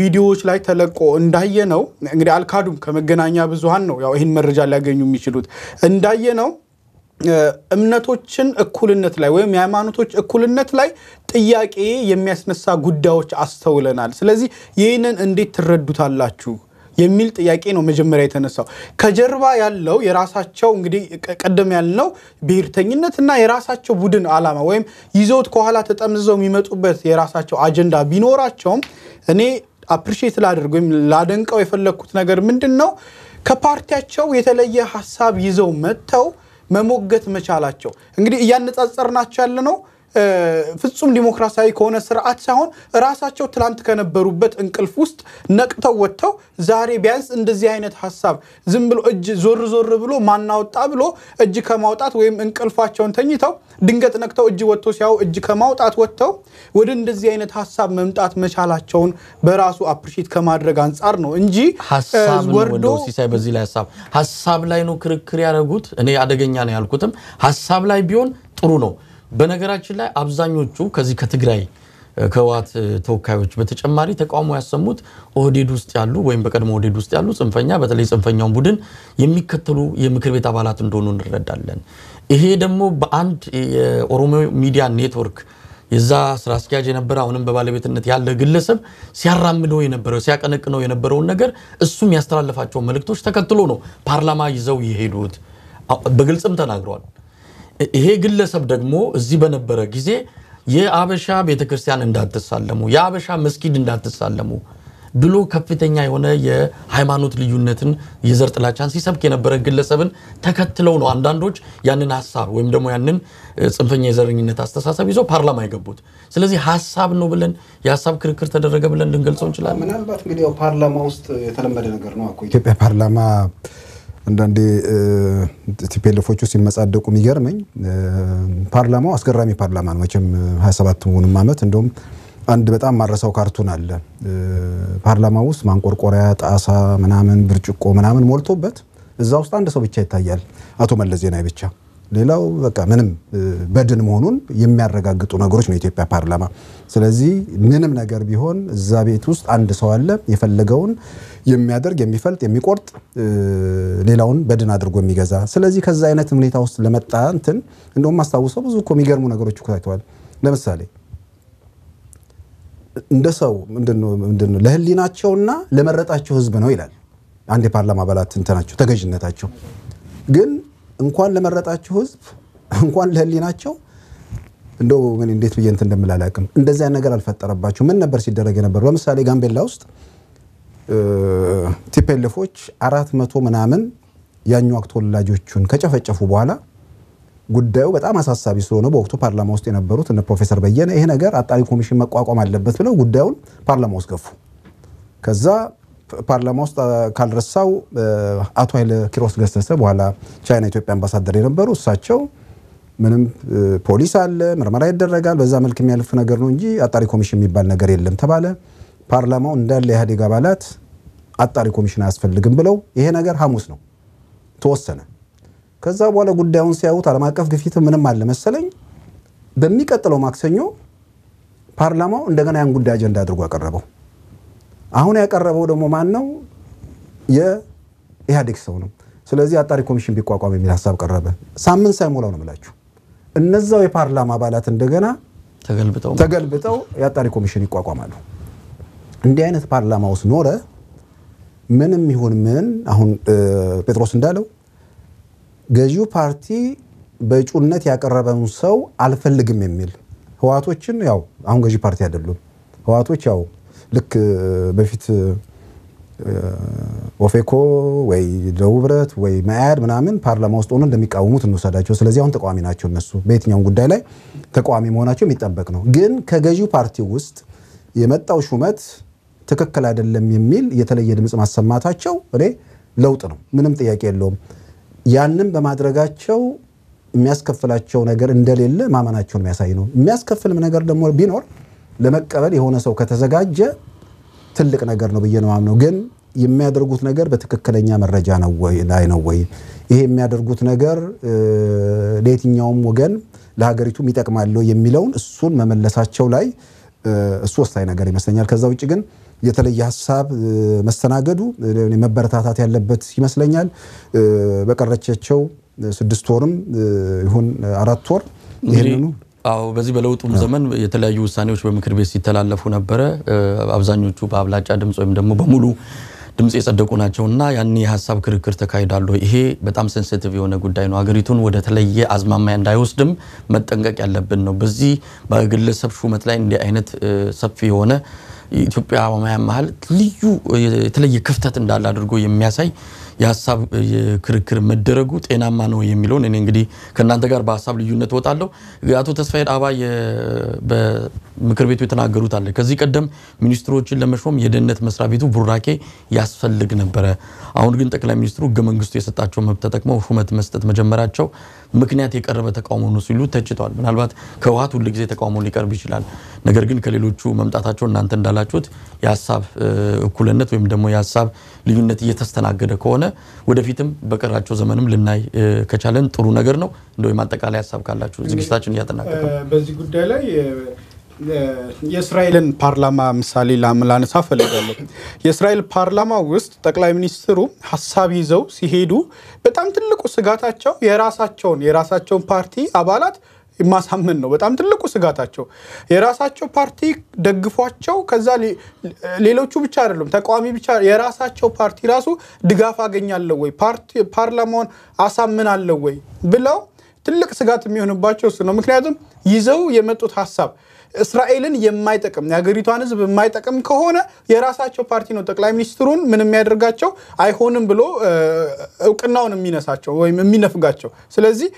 ቪዲዮዎች ላይ ተለቆ እንዳየነው እንግዲህ አልካዱም ከመገናኛ ብዙሃን ነው ያው ይሄን መረጃ ሊያገኙ የሚችሉት እንዳየነው እምነቶችን እኩልነት ላይ ወይም የሃይማኖቶች እኩልነት ላይ ጥያቄ የሚያስነሳ ጉዳዮች አስተውለናል ስለዚህ ይሄንን እንዴት ትረዱታላችሁ የሚል ጥያቄ ነው መጀመሪያ የተነሳው ከጀርባ ያለው የራሳቸው እንግዲህ ቀደም ያልነው ብሔርተኝነትና የራሳቸው ቡድን አላማ ወይም ይዘውት ከኋላ ተጠምዘው የሚመጡበት የራሳቸው አጀንዳ ቢኖራቸውም እኔ አፕሪሺየት ላደርገው ወይም ላደንቀው የፈለኩት ነገር ምንድነው ከፓርቲያቸው የተለየ ሐሳብ ይዘው መተው መሞገት መቻላቸው እንግዲህ ያነጻጸርናቸው ያለነው ፍጹም ዲሞክራሲያዊ ከሆነ ስርዓት ሳይሆን ራሳቸው ትላንት ከነበሩበት እንቅልፍ ውስጥ ነቅተው ወጥተው ዛሬ ቢያንስ እንደዚህ አይነት ሐሳብ ዝም ብሎ እጅ ዞር ብሎ ማናወጣ ብሎ እጅ ከማውጣት ወይም እንቅልፋቸውን ተኝተው ድንገት ነቅተው እጅ ወጥቶ ሲያው እጅ ከማውጣት ወጥተው ወደ እንደዚህ አይነት ሐሳብ መምጣት መቻላቸውን በራሱ አፕሪሺየት ከማድረግ አንፃር ነው እንጂ ወርዶ ሲሳይ በዚህ ላይ ሐሳብ ላይ ነው ክርክር ያደረጉት እኔ አደገኛ ነው ያልኩትም ሐሳብ ላይ ቢሆን ጥሩ ነው በነገራችን ላይ አብዛኞቹ ከዚህ ከትግራይ ከዋት ተወካዮች በተጨማሪ ተቃውሞ ያሰሙት ኦህዴድ ውስጥ ያሉ ወይም በቀድሞ ኦህዴድ ውስጥ ያሉ ጽንፈኛ በተለይ ጽንፈኛውን ቡድን የሚከተሉ የምክር ቤት አባላት እንደሆኑ እንረዳለን ይሄ ደግሞ በአንድ የኦሮሞ ሚዲያ ኔትወርክ የዛ ስራ አስኪያጅ የነበረ አሁንም በባለቤትነት ያለ ግለሰብ ሲያራምደው የነበረው ሲያቀነቅነው የነበረው ነገር እሱም ያስተላልፋቸው መልእክቶች ተከትሎ ነው ፓርላማ ይዘው ይሄዱት በግልጽም ተናግሯል ይሄ ግለሰብ ደግሞ እዚህ በነበረ ጊዜ የአበሻ ቤተክርስቲያን እንዳትሳለሙ የአበሻ መስጊድ እንዳትሳለሙ ብሎ ከፍተኛ የሆነ የሃይማኖት ልዩነትን የዘር ጥላቻን ሲሰብክ የነበረ ግለሰብን ተከትለው ነው አንዳንዶች ያንን ሐሳብ ወይም ደግሞ ያንን ጽንፈኛ የዘረኝነት አስተሳሰብ ይዞ ፓርላማ ይገቡት ስለዚህ ሐሳብ ነው ብለን የሐሳብ ክርክር ተደረገ ብለን እንገልጸው እንችላለን ምናልባት እንግዲህ ያው ፓርላማ ውስጥ የተለመደ ነገር ነው አቆ ኢትዮጵያ ፓርላማ አንዳንዴ ቲፒኤልኤፎቹ ሲመጻደቁ የሚገርመኝ ፓርላማው አስገራሚ ፓርላማ ነው መቼም 27ቱንም ዓመት እንደውም አንድ በጣም ማረሳው ካርቱን አለ ፓርላማ ውስጥ ማንቆርቆሪያ ጣሳ ምናምን ብርጭቆ ምናምን ሞልቶበት እዛ ውስጥ አንድ ሰው ብቻ ይታያል አቶ መለስ ዜናዊ ብቻ ሌላው በቃ ምንም በድን መሆኑን የሚያረጋግጡ ነገሮች ነው ኢትዮጵያ ፓርላማ ስለዚህ ምንም ነገር ቢሆን እዛ ቤት ውስጥ አንድ ሰው አለ የፈለገውን የሚያደርግ የሚፈልጥ የሚቆርጥ ሌላውን በድን አድርጎ የሚገዛ ስለዚህ ከዛ አይነት ሁኔታ ውስጥ ለመጣ እንትን እንደውም ማስታወሰው ብዙ እኮ የሚገርሙ ነገሮች ታይተዋል ለምሳሌ እንደሰው ምንድነው ለህሊናቸውና ለመረጣቸው ህዝብ ነው ይላል አንድ የፓርላማ አባላት እንተናቸው ተገዥነታቸው ግን እንኳን ለመረጣቸው ህዝብ እንኳን ለህሊናቸው እንደው ምን እንዴት በየንት እንደምላላቅም እንደዛ ነገር አልፈጠረባቸው ምን ነበር ሲደረግ የነበረው ለምሳሌ ጋምቤላ ውስጥ ቲፒኤልኤፎች 400 ምናምን ያኛው ተወላጆቹን ከጨፈጨፉ በኋላ ጉዳዩ በጣም አሳሳቢ ስለሆነ በወቅቱ ፓርላማ ውስጥ የነበሩት እነ ፕሮፌሰር በየነ ይሄ ነገር አጣሪ ኮሚሽን መቋቋም አለበት ብለው ጉዳዩን ፓርላማ ውስጥ ገፉ ከዛ ፓርላማ ውስጥ ካልረሳው አቶ ኃይለ ኪሮስ ገሰሰ በኋላ ቻይና ኢትዮጵያ አምባሳደር የነበሩ እሳቸው ምንም ፖሊስ አለ ምርመራ ይደረጋል በዛ መልኩ የሚያልፍ ነገር ነው እንጂ አጣሪ ኮሚሽን የሚባል ነገር የለም ተባለ ፓርላማው እንዳለ የኢህአዴግ አባላት አጣሪ ኮሚሽን አያስፈልግም ብለው ይሄ ነገር ሐሙስ ነው ተወሰነ ከዛ በኋላ ጉዳዩን ሲያዩት ዓለም አቀፍ ግፊት ምንም አለ መሰለኝ በሚቀጥለው ማክሰኞ ፓርላማው እንደገና ያን ጉዳይ አጀንዳ አድርጎ አቀረበው አሁን ያቀረበው ደግሞ ማን ነው የኢህአዴግ ሰው ነው ስለዚህ አጣሪ ኮሚሽን ቢቋቋም የሚል ሐሳብ ቀረበ ሳምንት ሳይሞላው ነው ማለት እነዛው የፓርላማ አባላት እንደገና ተገልብጠው የአጣሪ ኮሚሽን ይቋቋማሉ እንዲህ አይነት ፓርላማ ውስጥ ኖረ ምንም ይሁን ምን አሁን ጴጥሮስ እንዳለው ገዢው ፓርቲ በእጩነት ያቀረበውን ሰው አልፈልግም የሚል ህዋቶችን ያው አሁን ገዢ ፓርቲ አይደሉም ህዋቶች ያው ልክ በፊት ኦፌኮ ወይ ደውብረት ወይ ማያድ ምናምን ፓርላማ ውስጥ ሆነው እንደሚቃወሙት እንወሰዳቸው ስለዚህ አሁን ተቃዋሚ ናቸው እነሱ በየትኛው ጉዳይ ላይ ተቃዋሚ መሆናቸው የሚጠበቅ ነው ግን ከገዢው ፓርቲ ውስጥ የመጣው ሹመት ትክክል አይደለም የሚል የተለየ ድምጽ ማሰማታቸው እኔ ለውጥ ነው ምንም ጥያቄ የለውም ያንን በማድረጋቸው የሚያስከፍላቸው ነገር እንደሌለ ማመናቸውን የሚያሳይ ነው የሚያስከፍልም ነገር ደግሞ ቢኖር ለመቀበል የሆነ ሰው ከተዘጋጀ ትልቅ ነገር ነው በየነው ማምነው ግን የሚያደርጉት ነገር በትክክለኛ መረጃ ነው ወይ ይሄ የሚያደርጉት ነገር ለየትኛውም ወገን ለሀገሪቱ ይጠቅማል የሚለውን እሱን መመለሳቸው ላይ እሱ ወሳኝ ነገር ይመስለኛል ከዛ ውጪ ግን የተለየ ሐሳብ መስተናገዱ መበረታታት ያለበት ይመስለኛል በቀረቻቸው 6 ወርም ይሁን 4 ወር ይሄንኑ አው በዚህ በለውጡም ዘመን የተለያዩ ውሳኔዎች በምክር ቤት ሲተላለፉ ነበር አብዛኞቹ በአብላጫ ድምጽ ወይም ደግሞ በሙሉ ድምጽ የጸደቁ ናቸውና ያን የሐሳብ ክርክር ተካሂዷል ይሄ በጣም ሴንሲቲቭ የሆነ ጉዳይ ነው ሀገሪቱን ወደ ተለየ አዝማማያ እንዳይወስድም መጠንቀቅ ያለብን ነው በዚህ በግለሰብ ሹመት ላይ እንዲህ አይነት ሰፊ የሆነ ኢትዮጵያ ማያማል ልዩ የተለየ ክፍተት እንዳለ አድርጎ የሚያሳይ የሐሳብ ክርክር መደረጉ ጤናማ ነው የሚለው እኔ እንግዲህ ከናንተ ጋር በሐሳብ ልዩነት ወጣለው አቶ ተስፋዬ ዳባ በምክር ቤቱ የተናገሩት አለ ከዚህ ቀደም ሚኒስትሮችን ለመሾም የደህንነት መስሪያ ቤቱ ቡራኬ ያስፈልግ ነበር አሁን ግን ጠቅላይ ሚኒስትሩ ህገ መንግስቱ የሰጣቸው መብት ተጠቅመው ሹመት መስጠት መጀመራቸው ምክንያት የቀረበ ተቃውሞ ነው ሲሉ ተችቷል ምናልባት ከዋት ሁሉ ጊዜ ተቃውሞ ሊቀርብ ይችላል ነገር ግን ከሌሎቹ መምጣታቸው እናንተ እንዳላችሁት የሐሳብ እኩልነት ወይም ደግሞ የሐሳብ ልዩነት እየተስተናገደ ከሆነ ወደፊትም በቀራቸው ዘመንም ልናይ ከቻለን ጥሩ ነገር ነው እንደው የማጠቃለያ ሐሳብ ካላችሁ ዝግጅታችን ያጠናቀቀ በዚህ ጉዳይ ላይ የእስራኤልን ፓርላማ ምሳሌ ላነሳ ፈልጋለሁ የእስራኤል ፓርላማ ውስጥ ጠቅላይ ሚኒስትሩ ሐሳብ ይዘው ሲሄዱ በጣም ትልቁ ስጋታቸው የራሳቸውን ፓርቲ አባላት ማሳመን ነው በጣም ትልቁ ስጋታቸው የራሳቸው ፓርቲ ደግፏቸው ከዛ ሌሎቹ ብቻ አይደሉም ተቃዋሚ ብቻ የራሳቸው ፓርቲ ራሱ ድጋፍ አገኛለሁ ወይ ፓርላማውን አሳምናለሁ ወይ ብለው ትልቅ ስጋት የሚሆንባቸው ነው ምክንያቱም ይዘው የመጡት ሐሳብ እስራኤልን የማይጠቅም ያገሪቷን ህዝብ የማይጠቅም ከሆነ የራሳቸው ፓርቲ ነው ጠቅላይ ሚኒስትሩን ምንም ያደርጋቸው አይሆንም ብሎ እውቅናውን የሚነሳቸው ወይም የሚነፍጋቸው ስለዚህ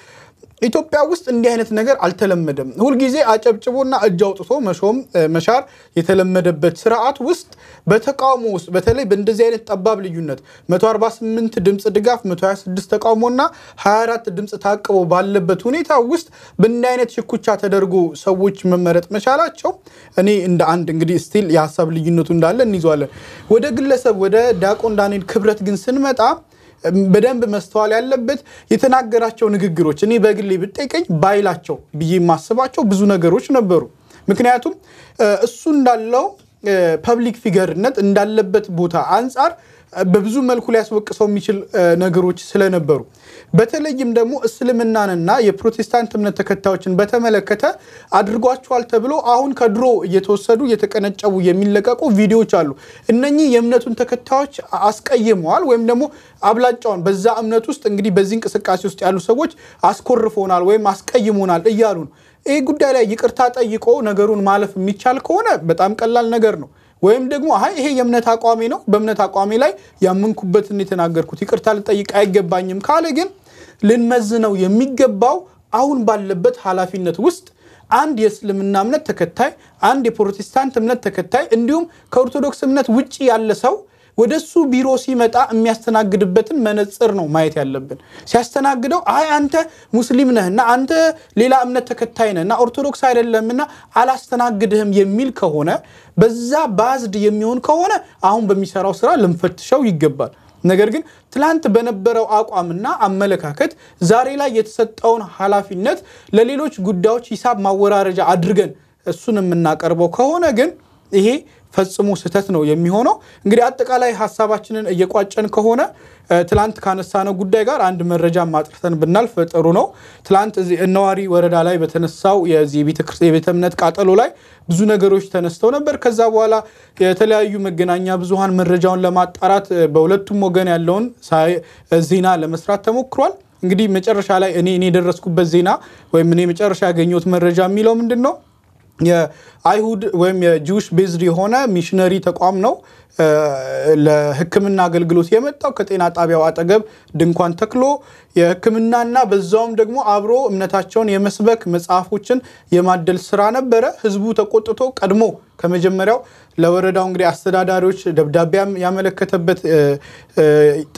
ኢትዮጵያ ውስጥ እንዲህ አይነት ነገር አልተለመደም ሁሉ ጊዜ አጨብጭቦና እጅ አውጥቶ መሻር የተለመደበት ስርዓት ውስጥ በተቃውሞ ውስጥ በተለይ በእንደዚህ አይነት ጠባብ ልዩነት 148 ድምጽ ድጋፍ 126 ተቃውሞና 24 ድምጽ ታቅቦ ባለበት ሁኔታ ውስጥ በእንዲህ አይነት ሽኩቻ ተደርጎ ሰዎች መመረጥ መቻላቸው እኔ እንደ አንድ እንግዲህ ስቲል የሐሳብ ልዩነቱ እንዳለ እንይዟለን ወደ ግለሰብ ወደ ዲያቆን ዳንኤል ክብረት ግን ስንመጣ በደንብ መስተዋል ያለበት የተናገራቸው ንግግሮች እኔ በግሌ ብጠይቀኝ ባይላቸው ብዬ ማስባቸው ብዙ ነገሮች ነበሩ ምክንያቱም እሱ እንዳለው ፐብሊክ ፊገርነት እንዳለበት ቦታ አንፃር በብዙ መልኩ ሊያስወቅሰው የሚችል ነገሮች ስለነበሩ በተለይም ደግሞ እስልምናንና የፕሮቴስታንት እምነት ተከታዮችን በተመለከተ አድርጓቸዋል ተብሎ አሁን ከድሮ እየተወሰዱ የተቀነጨቡ የሚለቀቁ ቪዲዮዎች አሉ እነኚህ የእምነቱን ተከታዮች አስቀይመዋል ወይም ደግሞ አብላጫውን በዛ እምነት ውስጥ እንግዲህ በዚህ እንቅስቃሴ ውስጥ ያሉ ሰዎች አስኮርፎናል ወይም አስቀይሞናል እያሉ ነው ይሄ ጉዳይ ላይ ይቅርታ ጠይቆ ነገሩን ማለፍ የሚቻል ከሆነ በጣም ቀላል ነገር ነው ወይም ደግሞ ይሄ የእምነት አቋሚ ነው በእምነት አቋሚ ላይ ያመንኩበትን የተናገርኩት ይቅርታ ልጠይቅ አይገባኝም ካለ ግን ልንመዝነው የሚገባው አሁን ባለበት ኃላፊነት ውስጥ አንድ የእስልምና እምነት ተከታይ አንድ የፕሮቴስታንት እምነት ተከታይ እንዲሁም ከኦርቶዶክስ እምነት ውጪ ያለ ሰው ወደሱ ቢሮ ሲመጣ የሚያስተናግድበትን መነጽር ነው ማየት ያለብን ሲያስተናግደው አንተ ሙስሊም ነህና አንተ ሌላ እምነት ተከታይ ነህና ኦርቶዶክስ አይደለምና አላስተናግድህም የሚል ከሆነ በዛ ባዝድ የሚሆን ከሆነ አሁን በሚሰራው ስራ ልንፈትሸው ይገባል ነገር ግን ትላንት በነበረው አቋምና አመለካከት ዛሬ ላይ የተሰጠውን ኃላፊነት ለሌሎች ጉዳዮች ሂሳብ ማወራረጃ አድርገን እሱን የምናቀርበው ከሆነ ግን ይሄ ፈጽሞ ስህተት ነው የሚሆነው እንግዲህ አጠቃላይ ሐሳባችንን እየቋጨን ከሆነ ትላንት ካነሳነው ጉዳይ ጋር አንድ መረጃ ማጥርተን ብናልፍ ጥሩ ነው ትላንት እነዋሪ ወረዳ ላይ በተነሳው የዚህ የቤተ እምነት ቃጠሎ ላይ ብዙ ነገሮች ተነስተው ነበር ከዛ በኋላ የተለያዩ መገናኛ ብዙሃን መረጃውን ለማጣራት በሁለቱም ወገን ያለውን ዜና ለመስራት ተሞክሯል እንግዲህ መጨረሻ ላይ እኔ ደረስኩበት ዜና ወይም እኔ መጨረሻ ያገኘሁት መረጃ የሚለው ምንድነው የአይሁድ ወይም የጁሽ ቤዝድ የሆነ ሚሽነሪ ተቋም ነው ለህክምና አገልግሎት የመጣው ከጤና ጣቢያው አጠገብ ድንኳን ተክሎ የህክምናና በዛውም ደግሞ አብሮ እምነታቸውን የመስበክ መጽሐፎችን የማደል ስራ ነበረ ህዝቡ ተቆጥቶ ቀድሞ ከመጀመሪያው ለወረዳው እንግዲህ አስተዳዳሪዎች ደብዳቤም ያመለከተበት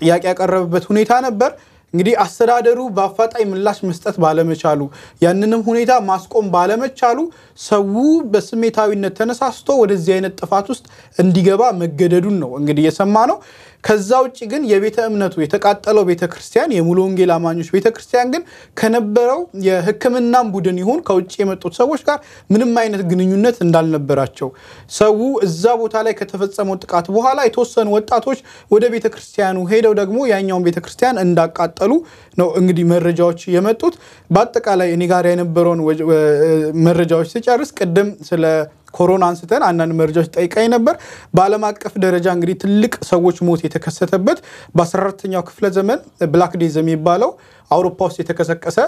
ጥያቄ ያቀረበበት ሁኔታ ነበር እንግዲህ አስተዳደሩ በአፋጣኝ ምላሽ መስጠት ባለመቻሉ ያንንም ሁኔታ ማስቆም ባለመቻሉ ሰው በስሜታዊነት ተነሳስቶ ወደዚህ አይነት ጥፋት ውስጥ እንዲገባ መገደዱን ነው እንግዲህ የሰማነው ከዛ ውጪ ግን የቤተ እምነቱ የተቃጠለው ቤተክርስቲያን የሙሉ ወንጌል አማኞች ቤተክርስቲያን ግን ከነበረው የህክምናም ቡድን ይሁን ከውጪ የመጡት ሰዎች ጋር ምንም አይነት ግንኙነት እንዳልነበራቸው ሰው እዛ ቦታ ላይ ከተፈጸመው ጥቃት በኋላ የተወሰኑ ወጣቶች ወደ ቤተክርስቲያኑ ሄደው ደግሞ ያኛውን ቤተክርስቲያን እንዳቃጠሉ ነው እንግዲህ መረጃዎች የመጡት በአጠቃላይ እኔ ጋር የነበረውን መረጃዎች ሲጨርስ ቀደም ስለ ኮሮና አንስተን አንዳንድ መረጃዎች ጠይቀኝ ነበር በዓለም አቀፍ ደረጃ እንግዲህ ትልቅ ሰዎች ሞት የተከሰተበት በ14ኛው ክፍለ ዘመን ብላክ ዴዝ የሚባለው አውሮፓ ውስጥ የተከሰከሰ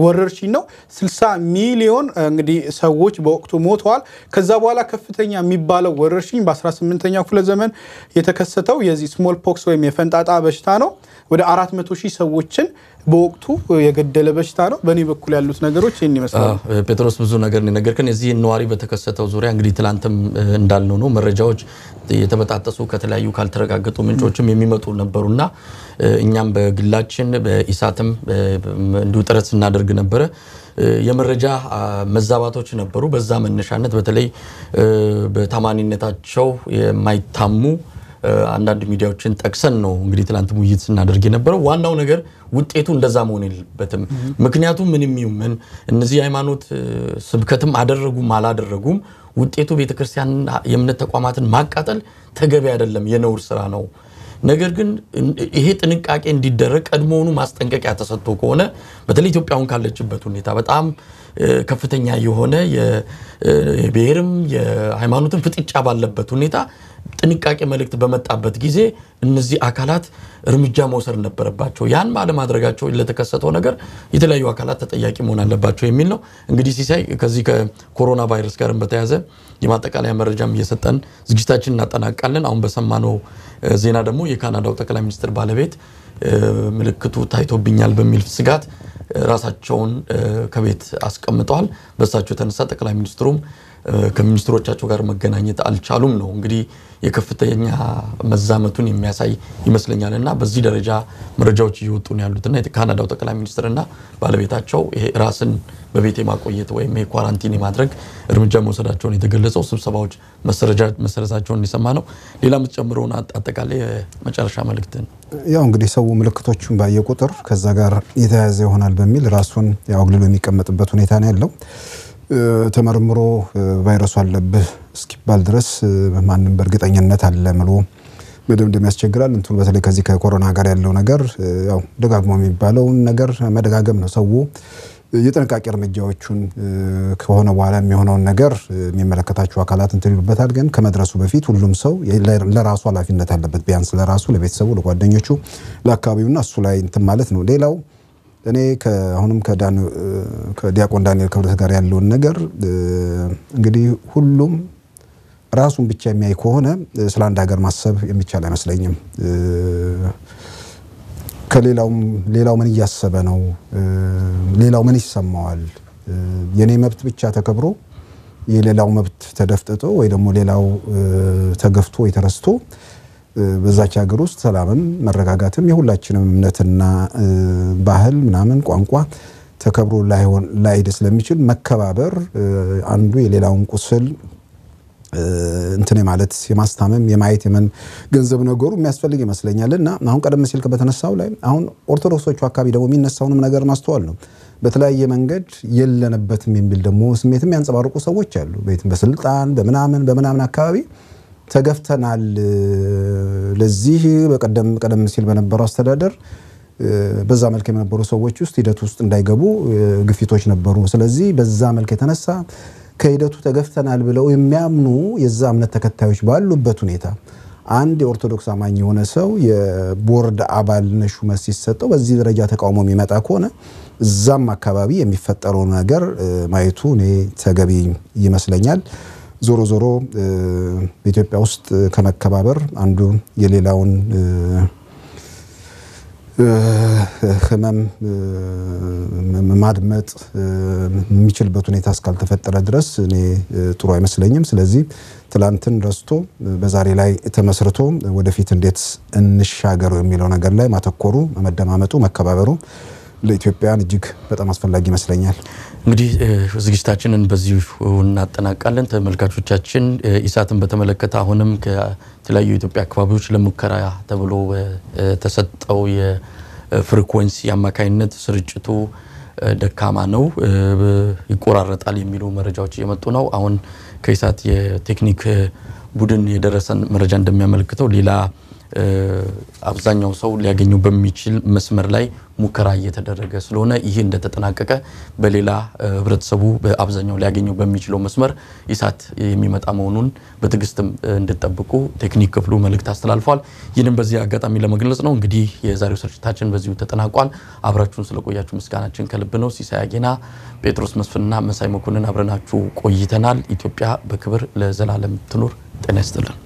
ወረርሽኝ ነው 60 ሚሊዮን እንግዲህ ሰዎች በወቅቱ ሞተዋል ከዛ በኋላ ከፍተኛ የሚባለው ወረርሽኝ በ18ኛው ክፍለ ዘመን የተከሰተው የዚህ ስሞል ፖክስ ወይም የፈንጣጣ በሽታ ነው ወደ 400,000 ሰዎችን በወቅቱ የገደለ በሽታ ነው በእኔ በኩል ያሉት ነገሮች ይሄን ይመስላል ጴጥሮስ ብዙ ነገር ነገርከን እዚህ ነዋሪ በተከሰተው ዙሪያ እንግዲህ ትላንትም እንዳልነው ነው መረጃዎች የተበጣጠሱ ከተለያዩ ካልተረጋገጡ ምንጮችም የሚመጡ ነበርና እኛም በግላችን በኢሳትም እንዲሁ ጥረት ስናደርግ ነበር የመረጃ መዛባቶች ነበሩ በዛ መነሻነት በተለይ በታማኒነታቸው የማይታሙ አንዳንድ ሚዲያዎችን ጠቅሰን ነው እንግዲህ ትላንት ሙይት ስናደርግ የነበረው ዋናው ነገር ውጤቱ እንደዛ መሆን የለበትም ምክንያቱም ምንም ይሁን እነዚህ ሃይማኖት ስብከትም አደረጉም አላደረጉም ውጤቱ ቤተክርስቲያን የእምነት ተቋማትን ማቃጠል ተገቢ አይደለም የነውር ስራ ነው ነገር ግን ይሄ ጥንቃቄ እንዲደረግ ቀድሞውኑ ማስጠንቀቂያ ተሰጥቶ ከሆነ በተለይ ኢትዮጵያውን ካለችበት ሁኔታ በጣም ከፍተኛ የሆነ የብሔርም የሃይማኖትም ፍጥጫ ባለበት ሁኔታ ጥንቃቄ መልእክት በመጣበት ጊዜ እነዚህ አካላት እርምጃ መውሰድ ነበረባቸው። ያን ባለማድረጋቸው ለተከሰተው ነገር የተለያዩ አካላት ተጠያቂ መሆን አለባቸው የሚል ነው። እንግዲህ ሲሳይ ከዚህ ከኮሮና ቫይረስ ጋር በተያያዘ የማጠቃለያ መረጃም እየሰጠን ዝግጅታችንን እናጠናቃለን። አሁን በሰማነው ዜና ደግሞ የካናዳው ጠቅላይ ሚኒስትር ባለቤት ምልክቱ ታይቶብኛል በሚል ስጋት ራሳቸውን ከቤት አስቀምጠዋል። በሳቸው የተነሳ ጠቅላይ ሚኒስትሩም ከሚኒስትሮቻቸው ጋር መገናኘት አልቻሉም ነው እንግዲህ የከፍተኛ መዛመቱን የሚያሳይ ይመስለኛልና በዚህ ደረጃ መረጃዎች እየወጡ ነው ያሉትና የካናዳው ጠቅላይ ሚኒስትርና ባለቤታቸው ይሄ ራስን በቤት የማቆየት ወይም የኳራንቲን የማድረግ እርምጃ መውሰዳቸውን የተገለጸው ስብሰባዎች መሰረዛቸውን እንሰማ ነው። ሌላ የምትጨምረውን አጠቃላይ መጨረሻ መልእክትን ያው እንግዲህ ሰው ምልክቶቹን ባየ ቁጥር ከዛ ጋር የተያያዘ ይሆናል በሚል ራሱን ያው አግልሎ የሚቀመጥበት ሁኔታ ነው ያለው። ተመርምሮ ቫይረሱ አለብህ እስኪባል ድረስ ማንንም በእርግጠኝነት አለምሎ በደንብ ያስቸግራል። እንትን በተለይ ከዚህ ከኮሮና ጋር ያለው ነገር ያው ደጋግሞ የሚባለው ነገር መደጋገም ነው። ሰው የጥንቃቄ እርምጃዎቹን ከሆነ በኋላ የሚሆነው ነገር የሚመለከታቸው አካላት እንትን ይሉበታል። ግን ከመድረሱ በፊት ሁሉም ሰው ለራሱ ኃላፊነት አለበት። ቢያንስ ለራሱ፣ ለቤተሰቡ፣ ለጓደኞቹ፣ ለአካባቢውና እሱ ላይ እንትን ማለት ነው። ሌላው እኔ አሁንም ከዲያቆን ዳንኤል ክብረት ጋር ያለውን ነገር እንግዲህ ሁሉም ራሱን ብቻ የሚያይ ከሆነ ስለ አንድ ሀገር ማሰብ የሚቻል አይመስለኝም። ሌላው ምን እያሰበ ነው? ሌላው ምን ይሰማዋል? የኔ መብት ብቻ ተከብሮ የሌላው መብት ተደፍጥጦ ወይ ደግሞ ሌላው ተገፍቶ የተረስቶ በዛች ሀገር ውስጥ ሰላምም መረጋጋትም የሁላችንም እምነትና ባህል ምናምን ቋንቋ ተከብሮ ላይድ ስለሚችል መከባበር አንዱ የሌላውን ቁስል እንትን ማለት የማስታመም የማየት ገንዘብ ነገሩ የሚያስፈልግ ይመስለኛልና አሁን ቀደም ሲል በተነሳው ላይ አሁን ኦርቶዶክሶቹ አካባቢ ደግሞ የሚነሳውንም ነገር ማስተዋል ነው። በተለያየ መንገድ የለነበትም የሚል ደግሞ ስሜትም ያንጸባርቁ ሰዎች አሉ። በስልጣን በምናምን አካባቢ ተገፍተናል። ለዚህ ቀደም ሲል በነበረው አስተዳደር በዛ መልክ የነበሩ ሰዎች ውስጥ ሂደት ውስጥ እንዳይገቡ ግፊቶች ነበሩ። ስለዚህ በዛ መልክ የተነሳ ከሂደቱ ተገፍተናል ብለው የሚያምኑ የዛ እምነት ተከታዮች ባሉበት ሁኔታ አንድ የኦርቶዶክስ አማኝ የሆነ ሰው የቦርድ አባልነት ሹመት ሲሰጠው በዚህ ደረጃ ተቃውሞ የሚመጣ ከሆነ እዛም አካባቢ የሚፈጠረው ነገር ማየቱ እኔ ተገቢ ይመስለኛል። ዞሮ በኢትዮጵያ ውስጥ ከመከባበር አንዱ የሌላውን ህመም ማድመጥ የሚችልበት ሁኔታ እስካልተፈጠረ ድረስ እኔ ጥሩ አይመስለኝም። ስለዚህ ትላንትን ረስቶ በዛሬ ላይ ተመስርቶ ወደፊት እንዴት እንሻገረው የሚለው ነገር ላይ ማተኮሩ፣ መደማመጡ፣ መከባበሩ ለኢትዮጵያን እጅግ በጣም አስፈላጊ ይመስለኛል። እንግዲህ ዝግጅታችንን በዚህ እናጠናቃለን። ተመልካቾቻችን ኢሳትን በተመለከተ አሁንም ከተለያዩ የኢትዮጵያ አካባቢዎች ለሙከራ ተብሎ ተሰጠው የፍሪኩዌንሲ አማካይነት ስርጭቱ ደካማ ነው፣ ይቆራረጣል የሚሉ መረጃዎች እየመጡ ነው። አሁን ከኢሳት የቴክኒክ ቡድን የደረሰን መረጃ እንደሚያመለክተው ሌላ አብዛኛው ሰው ሊያገኘው በሚችል መስመር ላይ ሙከራ እየተደረገ ስለሆነ ይሄ እንደተጠናቀቀ በሌላ ህብረተሰቡ በአብዛኛው ሊያገኘው በሚችለው መስመር ኢሳት የሚመጣ መሆኑን በትግስትም እንድትጠብቁ ቴክኒክ ክፍሉ መልእክት አስተላልፏል። ይህንን በዚህ አጋጣሚ ለመግለጽ ነው። እንግዲህ የዛሬው ስርጭታችን በዚሁ ተጠናቋል። አብራችሁን ስለቆያችሁ ምስጋናችን ከልብ ነው። ሲሳይ አጌና፣ ጴጥሮስ መስፍንና መሳይ መኮንን አብረናችሁ ቆይተናል። ኢትዮጵያ በክብር ለዘላለም ትኑር። ጤና ይስጥልን።